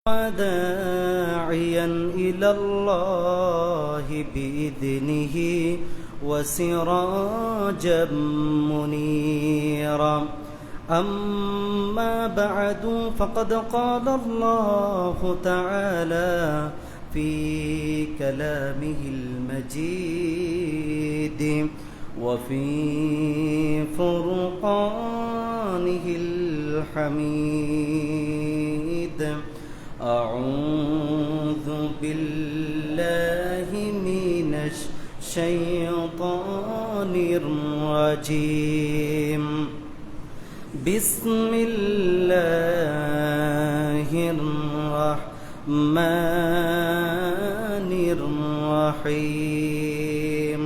داعيا إلى الله بإذنه وسراجا منيرا أما بعد فقد قال الله تعالى في كلامه المجيد وفي فرقانه الحميد أعوذ بالله من الشيطان الرجيم بسم الله الرحمن الرحيم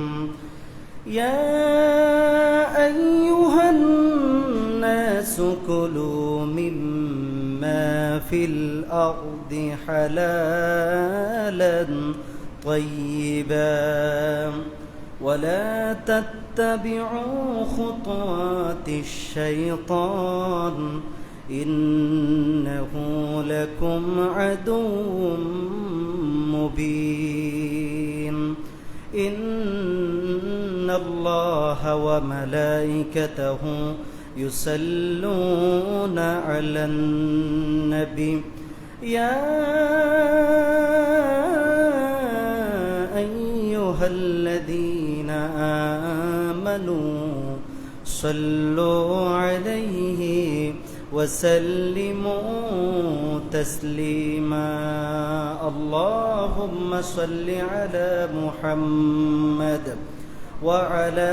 يا أيها الناس كلوا مما في الأرض حلالا طيبا ولا تتبعوا خطوات الشيطان إنه لكم عدو مبين إن الله وملائكته يصلون على النبي يا أيها الذين آمنوا صلوا عليه وسلموا تسليما اللهم صل على محمد وعلى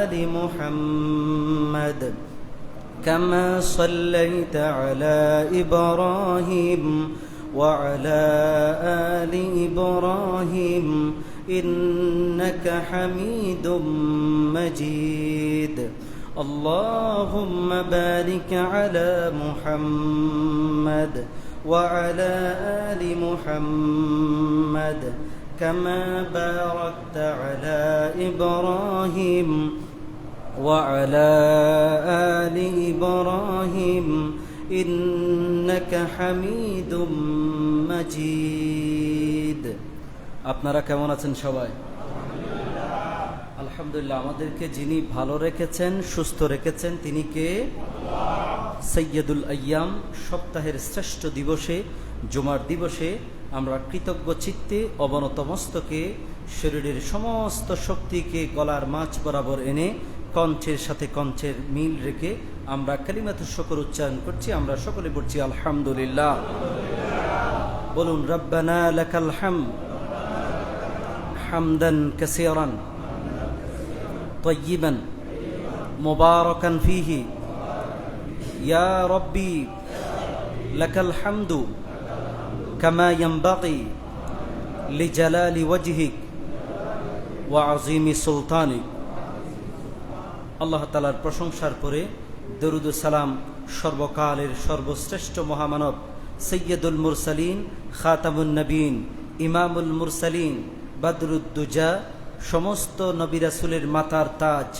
آل محمد كما صليت على إبراهيم وعلى آل إبراهيم إنك حميد مجيد اللهم بارك على محمد وعلى آل محمد كما باركت على إبراهيم وعلى آل إبراهيم إنك حميد مجيد আপনারা কেমন আছেন সবাই? আলহামদুলিল্লাহ। আমাদেরকে যিনি ভালো রেখেছেন, সুস্থ রেখেছেন, তিনি কে? সৈয়দুল আইয়াম। সপ্তাহের শ্রেষ্ঠ দিবসে, জুমার দিবসে আমরা কৃতজ্ঞ চিত্তে অবনত মস্তকে শরীরের সমস্ত শক্তিকে গলার মাঝ বরাবর এনে কণ্ঠের সাথে কণ্ঠের মিল রেখে আমরা কালিমাতুশ শুকর উচ্চারণ করছি। আমরা সকলে বলছি আলহামদুলিল্লাহ। বলুন রব্বানা লাকাল হামদ হামদান কাসীরান طيبا مباركا فيه يا ربي لك الحمد كما ينبغي لجلال وجهك وعظيم سلطانك আল্লাহ তাআলার প্রশংসার পরে দরুদ ও সালাম সর্বকালের সর্বশ্রেষ্ঠ মহামানব সৈয়দুল মুরসালিন, খাতামুন নবীন, ইমামুল মুরসালিন, বদরুদ্দুজা, সমস্ত নবী রাসূলের মাথার তাজ,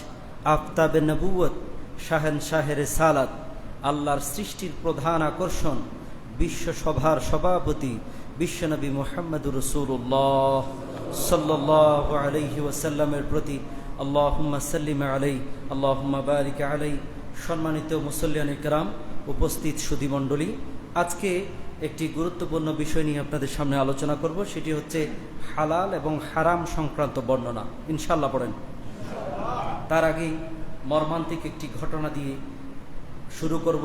আফতাবে নবুয়ত, শাহেনশাহের সালাত, আল্লাহর সৃষ্টির প্রধান আকর্ষণ, বিশ্বসভার সভাপতি বিশ্বনবী মুহাম্মদুর রাসূলুল্লাহ সাল্লাল্লাহু আলাইহি ওয়াসাল্লামের প্রতি আল্লাহুম্মা সাল্লিম আলাইহি আল্লাহুম্মা বারিক আলাইহি। সম্মানিত মুসল্লিয়ানে কেরাম, উপস্থিত সুধীমণ্ডলী, আজকে একটি গুরুত্বপূর্ণ বিষয় নিয়ে আপনাদের সামনে আলোচনা করব। সেটি হচ্ছে হালাল এবং হারাম সংক্রান্ত বর্ণনা। ইনশাআল্লাহ পড়েন। তার আগেই মর্মান্তিক একটি ঘটনা দিয়ে শুরু করব।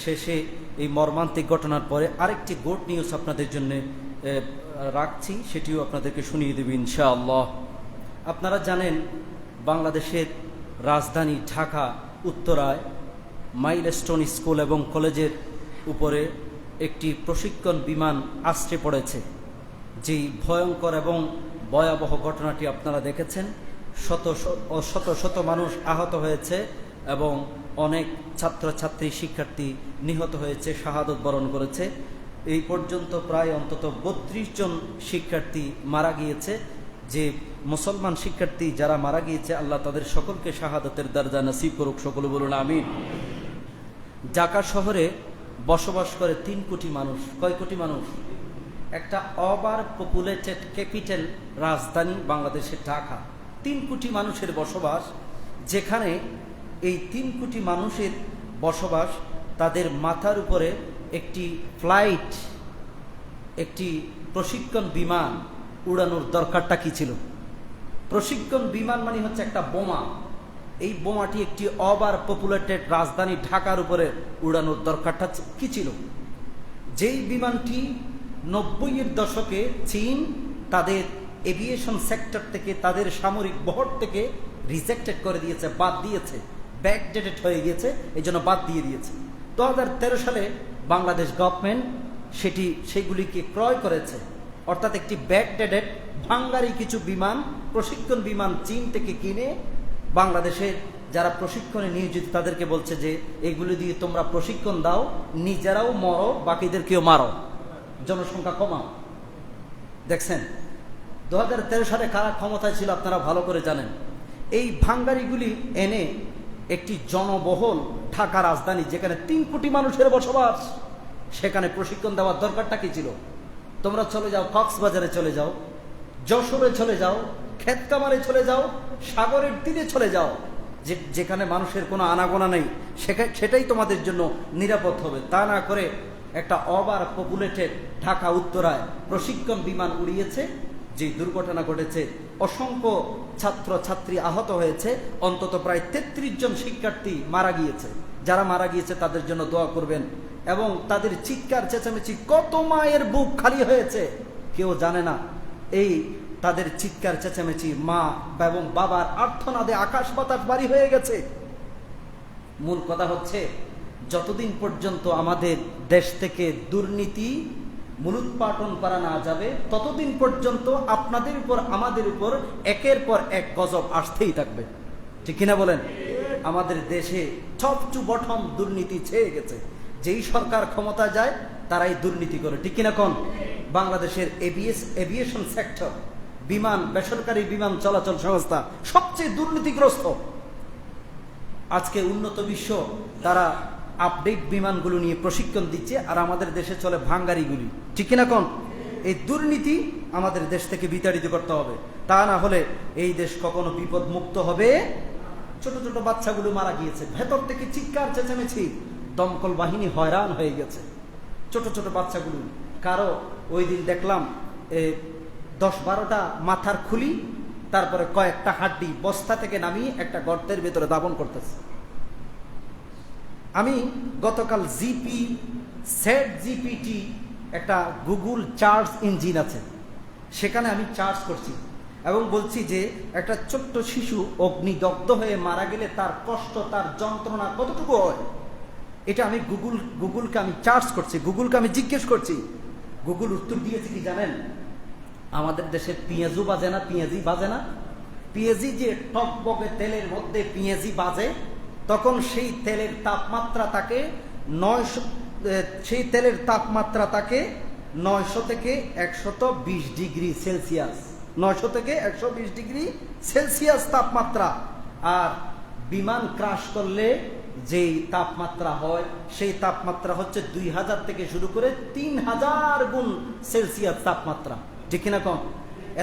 শেষে এই মর্মান্তিক ঘটনার পরে আরেকটি গুড নিউজ আপনাদের জন্য রাখছি, সেটিও আপনাদেরকে শুনিয়ে দেব ইনশাআল্লাহ। আপনারা জানেন বাংলাদেশের রাজধানী ঢাকা উত্তরায় মাইলস্টোন স্কুল এবং কলেজের উপরে একটি প্রশিক্ষণ বিমান আছড়ে পড়েছে। যেই ভয়ঙ্কর এবং ভয়াবহ ঘটনাটি আপনারা দেখেছেন। শত শত মানুষ আহত হয়েছে এবং অনেক ছাত্রছাত্রী শিক্ষার্থী নিহত হয়েছে, শাহাদত বরণ করেছে। এই পর্যন্ত প্রায় অন্তত 32 জন শিক্ষার্থী মারা গিয়েছে। যে মুসলমান শিক্ষার্থী যারা মারা গিয়েছে, আল্লাহ তাদের সকলকে শাহাদাতের দরজা নসিব করুক। সকলে বলুন আমিন। ঢাকা শহরে বসবাস করে 3 কোটি মানুষ। কয় কোটি মানুষ? একটা ওভার পপুলেটেড ক্যাপিটাল রাজধানী বাংলাদেশের ঢাকা, 3 কোটি মানুষের বসবাস। যেখানে এই 3 কোটি মানুষের বসবাস, তাদের মাথার উপরে একটি ফ্লাইট, একটি প্রশিক্ষণ বিমান উড়ানোর দরকারটা কি ছিল? প্রশিক্ষণ বিমান মানে হচ্ছে একটা বোমা। এই বোমাটি একটি ওভার পপুলেটেড রাজধানী ঢাকার উপরে উড়ানোর দরকারটা কি ছিল? যেই বিমানটি 90-এর দশকে চীন তাদের এভিয়েশন সেক্টর থেকে, তাদের সামরিক বহর থেকে রিজেক্টেড করে দিয়েছে, বাদ দিয়েছে, ব্যাকডেটেড হয়ে গিয়েছে, এই জন্য বাদ দিয়ে দিয়েছে। 2013 সালে বাংলাদেশ গভর্নমেন্ট সেগুলিকে ক্রয় করেছে। অর্থাৎ একটি ব্যাকডেটেড ভাঙ্গারি কিছু বিমান, প্রশিক্ষণ বিমান চীন থেকে কিনে বাংলাদেশের যারা প্রশিক্ষণে নিয়োজিত তাদেরকে বলছে যে এগুলি দিয়ে তোমরা প্রশিক্ষণ দাও, নিজেরাও মরো, বাকিদেরকেও মারো, জনসংখ্যা কমাও। দেখছেন 2013 সালে কারা ক্ষমতায় ছিল আপনারা ভালো করে জানেন। এই ভাঙ্গারিগুলি এনে একটি জনবহুল ঢাকা রাজধানী, যেখানে 3 কোটি মানুষের বসবাস, সেখানে প্রশিক্ষণ দেওয়ার দরকারটা কি ছিল? তোমরা চলে যাও কক্সবাজারে, চলে যাও যশোরে, চলে যাও ক্ষেতকামারে, চলে যাও সাগরের তীরে, চলে যাও, যেখানে মানুষের কোনো আনাগোনা নেই, সেটাই তোমাদের জন্য নিরাপদ হবে। তা না করে একটা ওভার পপুলেটেড ঢাকা উত্তরায় প্রশিক্ষণ বিমান উড়িয়েছে, যে দুর্ঘটনা ঘটেছে, অসংখ্য ছাত্র ছাত্রী আহত হয়েছে, অন্তত প্রায় 33 জন শিক্ষার্থী মারা গিয়েছে। যারা মারা গিয়েছে তাদের জন্য দোয়া করবেন। এবং তাদের চিৎকার চেঁচামেচি, কত মায়ের বুক খালি হয়েছে কেউ জানে না। এই তাদের চিৎকার চেঁচামেচি, মা এবং বাবার আর্তনাদে আকাশ বাতাস বাড়ি হয়ে গেছে। মূল কথা হচ্ছে, যতদিন পর্যন্ত আমাদের দেশ থেকে দুর্নীতি মূলোৎপাটন করা না যাবে, ততদিন পর্যন্ত আপনাদের উপর আমাদের উপর একের পর এক গজব আসতেই থাকবে। ঠিক কিনা বলেন? আমাদের দেশে টপ টু বটম দুর্নীতি ছেয়ে গেছে। যেই সরকার ক্ষমতা যায় তারাই দুর্নীতি করে। ঠিক কিনা কোন? বাংলাদেশের এভিয়েশন সেক্টর, বিমান, বেসরকারি বিমান চলাচল সংস্থা সবচেয়ে দুর্নীতিগ্রস্ত। আজকে উন্নত বিশ্ব তারা আপডেট বিমানগুলো নিয়ে প্রশিক্ষণ দিচ্ছে, আর আমাদের দেশে চলে ভাঙ্গারিগুলি। ঠিক কিনা কোন? এই দুর্নীতি আমাদের দেশ থেকে বিতাড়িত করতে হবে। তা না হলে এই দেশ কখনো বিপদ মুক্ত হবে। ছোট ছোট বাচ্চাগুলো মারা গিয়েছে, ভেতর থেকে চিৎকার চেঁচামেচি, দমকল বাহিনী হয়রান হয়ে গেছে। ছোট ছোট বাচ্চাগুলো, কারো ওই দিন দেখলাম 10-12টা মাথার খুলি, তারপরে কয়েকটা হাড্ডি বস্তা থেকে নামিয়ে একটা গর্তের ভেতরে দাপন করতেছে। আমি গতকাল জিপিটি একটা গুগল চার্জ ইঞ্জিন আছে, সেখানে আমি চার্জ করছি এবং বলছি যে একটা ছোট্ট শিশু অগ্নিদগ্ধ হয়ে মারা গেলে তার কষ্ট, তার যন্ত্রণা কতটুকু হয়, এটা আমি গুগলকে আমি চার্জ করছি, গুগলকে আমি জিজ্ঞেস করছি। গুগল উত্তর দিয়েছে কি জানেন? আমাদের দেশে পেঁয়াজু বাজে না, পেঁয়াজি বাজে না, পেঁয়াজি যে টকবকে তেলের মধ্যে পেঁয়াজি বাজে, তখন সেই তেলের তাপমাত্রা তাকে 900 থেকে 120 ডিগ্রি সেলসিয়াস, 900 থেকে 120 ডিগ্রি সেলসিয়াস তাপমাত্রা। আর বিমান ক্রাশ করলে যেই তাপমাত্রা হয়, সেই তাপমাত্রা হচ্ছে 2000 থেকে শুরু করে 3000 গুণ সেলসিয়াস তাপমাত্রা। ঠিক কিনা কম?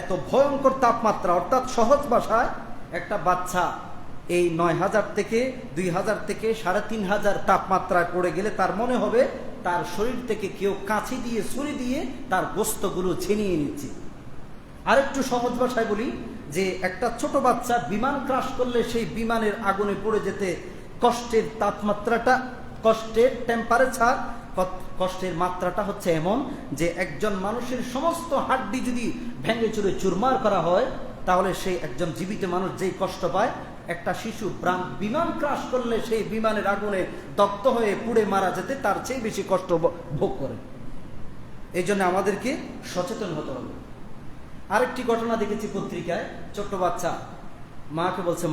এত ভয়ঙ্কর তাপমাত্রা। অর্থাৎ সহজ ভাষায় একটা বাচ্চা এই 9000 থেকে 2000 থেকে 3500 তাপমাত্রায় পড়ে গেলে তার মনে হবে তার শরীর থেকে কেউ কাঁচি দিয়ে, ছুরি দিয়ে তার গোস্তগুলো ছিনিয়ে নিচ্ছে। আরেকটু সহজ ভাষায় বলি যে একটা ছোট বাচ্চা বিমান ক্রাশ করলে সেই বিমানের আগুনে পড়ে যেতে কষ্টের তাপমাত্রাটা, কষ্টের টেম্পারেচার, কষ্টের মাত্রাটা হচ্ছে এমন যে একজন মানুষের সমস্ত হাড্ডি যদি ভেঙে চুরে চুরমার করা হয়, তাহলে সেই একজন জীবিত মানুষ যেই কষ্ট পায়, একটা শিশু বিমান ক্রাশ করলে সেই বিমানের আগুনে দগ্ধ হয়ে পুড়ে মারা যেতে তার চেয়ে বেশি কষ্ট ভোগ করে। এই জন্য আমাদেরকে সচেতন হতে হবে। আরেকটি ঘটনা দেখেছি পত্রিকায়, ছোট্ট বাচ্চা মাকে বলছে,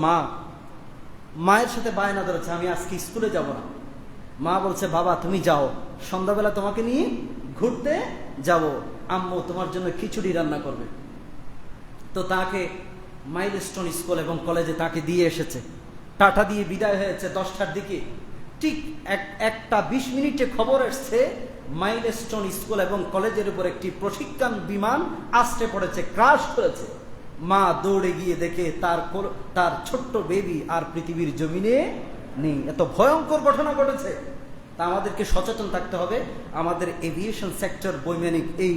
মায়ের সাথে বায়না ধরেছে, আমি আজকে স্কুলে যাব না। মা বলছে, বাবা তুমি যাও, সন্ধ্যাবেলা তোমাকে নিয়ে ঘুরতে যাব, আম্মু তোমার জন্য খিচুড়ি রান্না করবে। তো তাকে মাইলস্টোন স্কুল এবং কলেজে তাকে দিয়ে এসেছে, টাটা দিয়ে বিদায় হয়েছে 10টার দিকে। ঠিক 1:20 খবর এসছে, মাইলস্টোন স্কুল এবং কলেজের উপর একটি প্রশিক্ষণ বিমান আছড়ে পড়েছে, ক্রাশ করেছে। মা দৌড়ে গিয়ে দেখে তার ছোট্ট বেবি আর পৃথিবীর জমিনে নেই। এত ভয়ঙ্কর ঘটনা ঘটেছে। তা আমাদেরকে সচেতন থাকতে হবে। আমাদের এভিয়েশন সেক্টর, বৈমানিক এই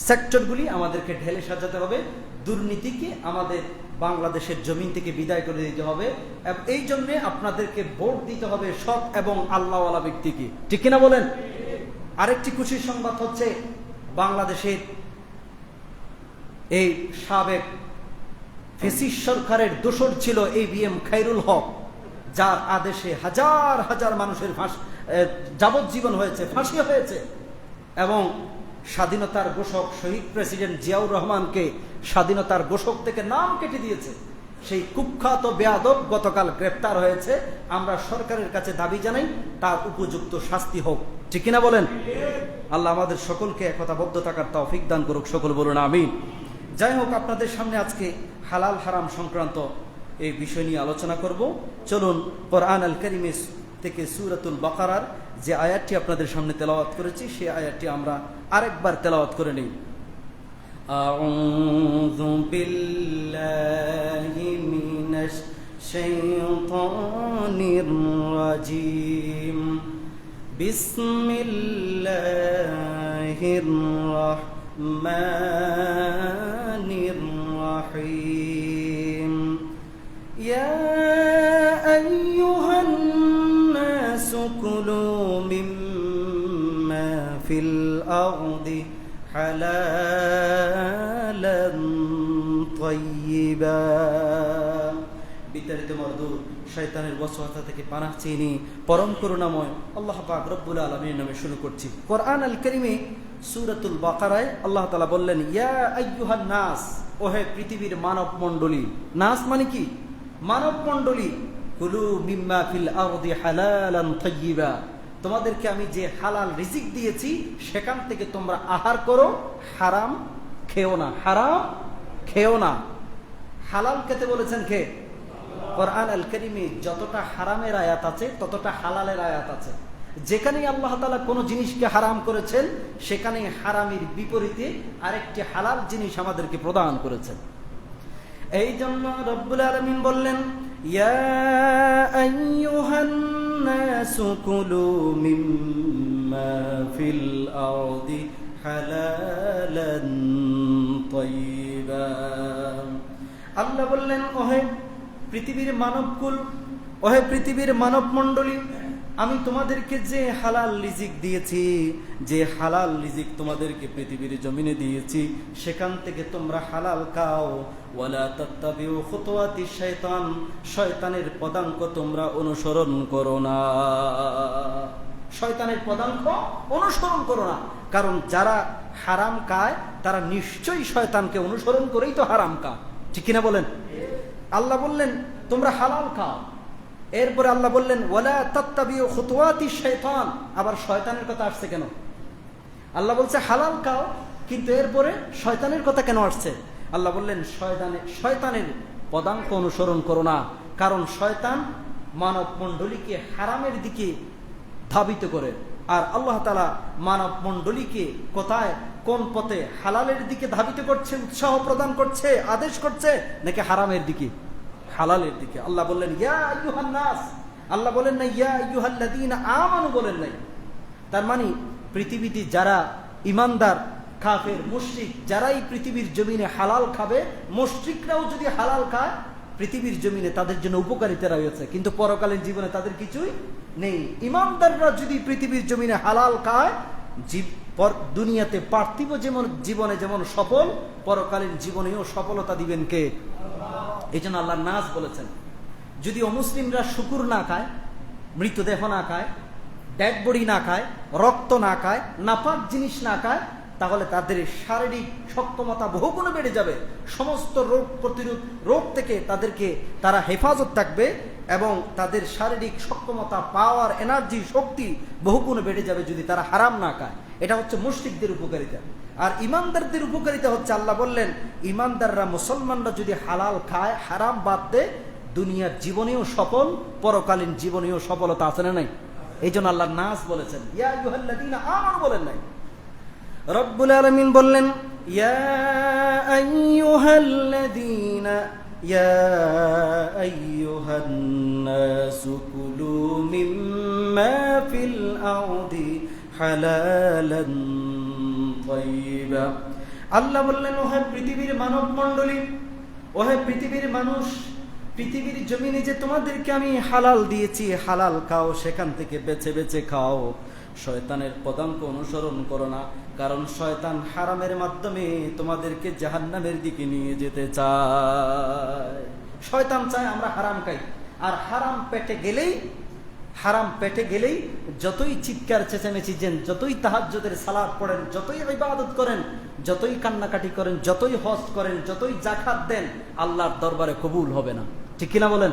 সেক্টরগুলি আমাদেরকে ঢেলে সাজাতে হবে। দুর্নীতিকে আমাদের বাংলাদেশের জমিন থেকে বিদায় করে দিতে হবে। এই জন্য আপনাদেরকে ভোট দিতে হবে সৎ এবং আল্লাহওয়ালা ব্যক্তিকে, ঠিক কিনা বলেন? আরেকটি খুশির সংবাদ হচ্ছে, বাংলাদেশের এই সাবেক ফ্যাসিস্ট সরকারের দোসর ছিল ABM খায়রুল হক, যার আদেশে হাজার হাজার মানুষের যাবজ্জীবন হয়েছে, ফাঁসি হয়েছে। এবং স্বাধীনতার ঘোষক শহীদ প্রেসিডেন্ট জিয়াউর রহমানকে স্বাধীনতার ঘোষক থেকে নাম কেটে দিয়েছে। সেই কুখ্যাত বেয়াদব গতকাল গ্রেপ্তার হয়েছে। আমরা সরকারের কাছে দাবি জানাই তার উপযুক্ত শাস্তি হোক, ঠিক কিনা বলেন? আল্লাহ আমাদের সকলকে একতাবদ্ধ থাকার তৌফিক দান করুক, সকল বলুন আমিন। যাই হোক, আপনাদের সামনে আজকে হালাল হারাম সংক্রান্ত এই বিষয় নিয়ে আলোচনা করব। চলুন কোরআন আল কারীম থেকে সূরাতুল বাকারার যে আয়াতটি আপনাদের সামনে তেলাওয়াত করেছি, সেই আয়াতটি আমরা আরেকবার তেলাওয়াত করে নিই। আউযু বিল্লাহি মিনাশ শাইতানির রাজীম। বিসমিল্লাহির রাহমানির রাহিম। ইয়া আইয়ুহান নাসু কুলু মিম্মা ফিল আরদি হালালান তাইয়্যিবা। বিতাড়িত মরদুদ শয়তানের ওয়াসওয়াসা থেকে পানাহ চিনি পরম করুণাময় আল্লাহ পাক রব্বুল আলামিনের নামে শুরু করছি। কোরআন আল কারীমে সূরাতুল বাকারায় আল্লাহ তাআলা বললেন, ইয়া আইয়ুহান নাস, ওহে পৃথিবীর মানব মণ্ডলী। নাস মানে কি? মানব মণ্ডলী। কুলু মিম্মা ফিল আরদি হালালান তাইয়্যিবা, তোমাদেরকে আমি যে হালাল রিজিক দিয়েছি সেখান থেকে তোমরা আহার করো, হারাম খেও না। হারাম খেও না। হালাল খেতে বলেছেন কে? কোরআন আল কারীমে যতটা হারামের আয়াত আছে ততটা হালালের আয়াত আছে। যেখানেই আল্লাহ তাআলা কোনো জিনিসকে হারাম করেছেন সেখানে হারামের বিপরীতে আরেকটি হালাল জিনিস আমাদেরকে প্রদান করেছেন। এই জন্য রব্বুল আলামিন বললেন, ইয়া আইয়ুহান নাসু কুলু মিম্মা ফিল আরদি হালালান তাইয়্যিবা। আল্লাহ বললেন, ওহে পৃথিবীর মানবকুল, ওহে পৃথিবীর মানব মণ্ডলী, আমি তোমাদেরকে যে হালাল রিজিক দিয়েছি, যে হালাল রিজিক তোমাদেরকে পৃথিবীর জমিনে দিয়েছি সেখান থেকে তোমরা হালাল খাও। ওয়ালা তাত্তাবিউ খুতুওয়াতিশ শাইতান, শয়তানের পদাঙ্ক তোমরা অনুসরণ করো না। শয়তানের পদাঙ্ক অনুসরণ করো না, কারণ যারা হারাম খায় তারা নিশ্চয়ই শয়তানকে অনুসরণ করেই তো হারাম খায়, ঠিক কিনা বলেন? আল্লাহ বললেন তোমরা হালাল খাও। এরপরে আল্লাহ বললেন ওয়ালা তাত্তাবিউ খুতুওয়াতিশ শাইতান। আবার শয়তানের কথা আসছে কেন? আল্লাহ বলছে হালাল খাও, কিন্তু এরপরে শয়তানের কথা কেন আসছে? আল্লাহ বললেন শয়তানের পদাঙ্ক অনুসরণ করো না, কারণ শয়তান মানব মণ্ডলীকে হারামের দিকে ধাবিত করে। আর আল্লাহ তাআলা মানব মণ্ডলীকে কোথায়, কোন পথে, হালালের দিকে ধাবিত করছে, উৎসাহ প্রদান করছে, আদেশ করছে, নাকি হারামের দিকে? হালালের দিকে। আল্লাহ বললেন ইয়া আইয়ুহান নাস, আল্লাহ বলেন না ইয়া আইয়ুহাল্লাযীনা আমানু, বলেন নাই। তার মানে পৃথিবীতে যারা ইমানদার, কাফের, মুশরিক, যারাই পৃথিবীর জমিনে হালাল খাবে, মুশরিকরাও যদি হালাল খায় পৃথিবীর জমিনে তাদের জন্য উপকারিতা রয়েছে, কিন্তু পরকালীন জীবনে তাদের কিছুই নেই। ইমানদাররা যদি পৃথিবীর জমিনে হালাল খায়, দুনিয়াতে পার্থিব জীবনে যেমন সফল, পরকালীন জীবনেও সফলতা দিবেন কে? এই জন্য আল্লাহ নাস বলেছেন। যদি অমুসলিমরা শুকুর না খায়, মৃতদেহ না খায়, ডেড বডি না খায়, রক্ত না খায়, নাপাক জিনিস না খায়, তাহলে তাদের শারীরিক সক্ষমতা বহুগুণে বেড়ে যাবে। সমস্ত রোগ প্রতিরোধ রোগ থেকে তারা হেফাজত থাকবে এবং তাদের শারীরিক সক্ষমতা, পাওয়ার, এনার্জি, শক্তি বহুগুণে বেড়ে যাবে যদি তারা হারাম না খায়। এটা হচ্ছে মুশরিকদের উপকারিতা। আর ইমানদারদের উপকারিতা হচ্ছে, আল্লাহ বললেন ইমানদাররা, মুসলমানরা যদি হালাল খায়, হারাম বাদ দেয়, দুনিয়ার জীবনেও সফল, পরকালীন জীবনেও সফলতা আছে না নাই? এই জন্য আল্লাহ নাস বলেছেন, ইয়া আইয়ুহাল্লাযীনা আমানু বলেন নাই। রব্বুল আলামিন বললেন ইয়া আইয়ুহাল্লাযীনা ইয়া আইয়ুহান নাসু কুলু মিম্মা ফিল আরদি হালালান তাইয়্যিবা। আল্লাহ বললেন, ওহে পৃথিবীর মানব মণ্ডলী, ওহে পৃথিবীর মানুষ, পৃথিবীর জমিনে যে তোমাদেরকে আমি হালাল দিয়েছি, হালাল খাও, সেখান থেকে বেছে বেছে খাও। শয়তানের পদাঙ্ক অনুসরণ করো না, কারণ শয়তান হারামের মাধ্যমে তোমাদেরকে জাহান্নামের দিকে নিয়ে যেতে চায়। শয়তান চায় আমরা হারাম খাই, আর হারাম পেটে গেলেই যতই চিৎকার চেঁচামেচি দেন, যতই তাহাজ্জুদের সালাত পড়েন, যতই ইবাদত করেন, যতই কান্নাকাটি করেন, যতই হজ করেন, যতই যাকাত দেন, আল্লাহর দরবারে কবুল হবে না। ঠিক কিনা বলেন?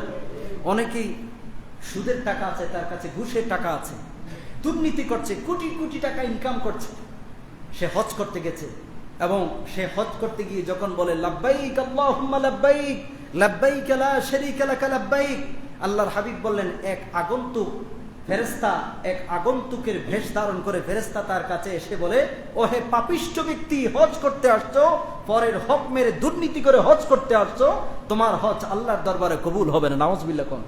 অনেকেই সুদের টাকা আছে, তার কাছে ঘুষের টাকা আছে, দুর্নীতি করছে, কোটি কোটি টাকা ইনকাম করছে। সে হজ করতে গেছে এবং সে হজ করতে গিয়ে যখন বলে লাব্বাইক আল্লাহুম্মা লাব্বাইক লাব্বাইক লা শারীকা লাকা লাব্বাইক, আল্লাহর হাবিব বললেন এক আগন্তুকের ভেষ ধারণ করে ফেরেশতা তার কাছে এসে বলে, ওহে পাপিষ্ঠ ব্যক্তি, হজ করতে আসছো, পরের হক মেরে দুর্নীতি করে হজ করতে আসছো, তোমার হজ আল্লাহর দরবারে কবুল হবে না। নাউজুবিল্লাহ কোন।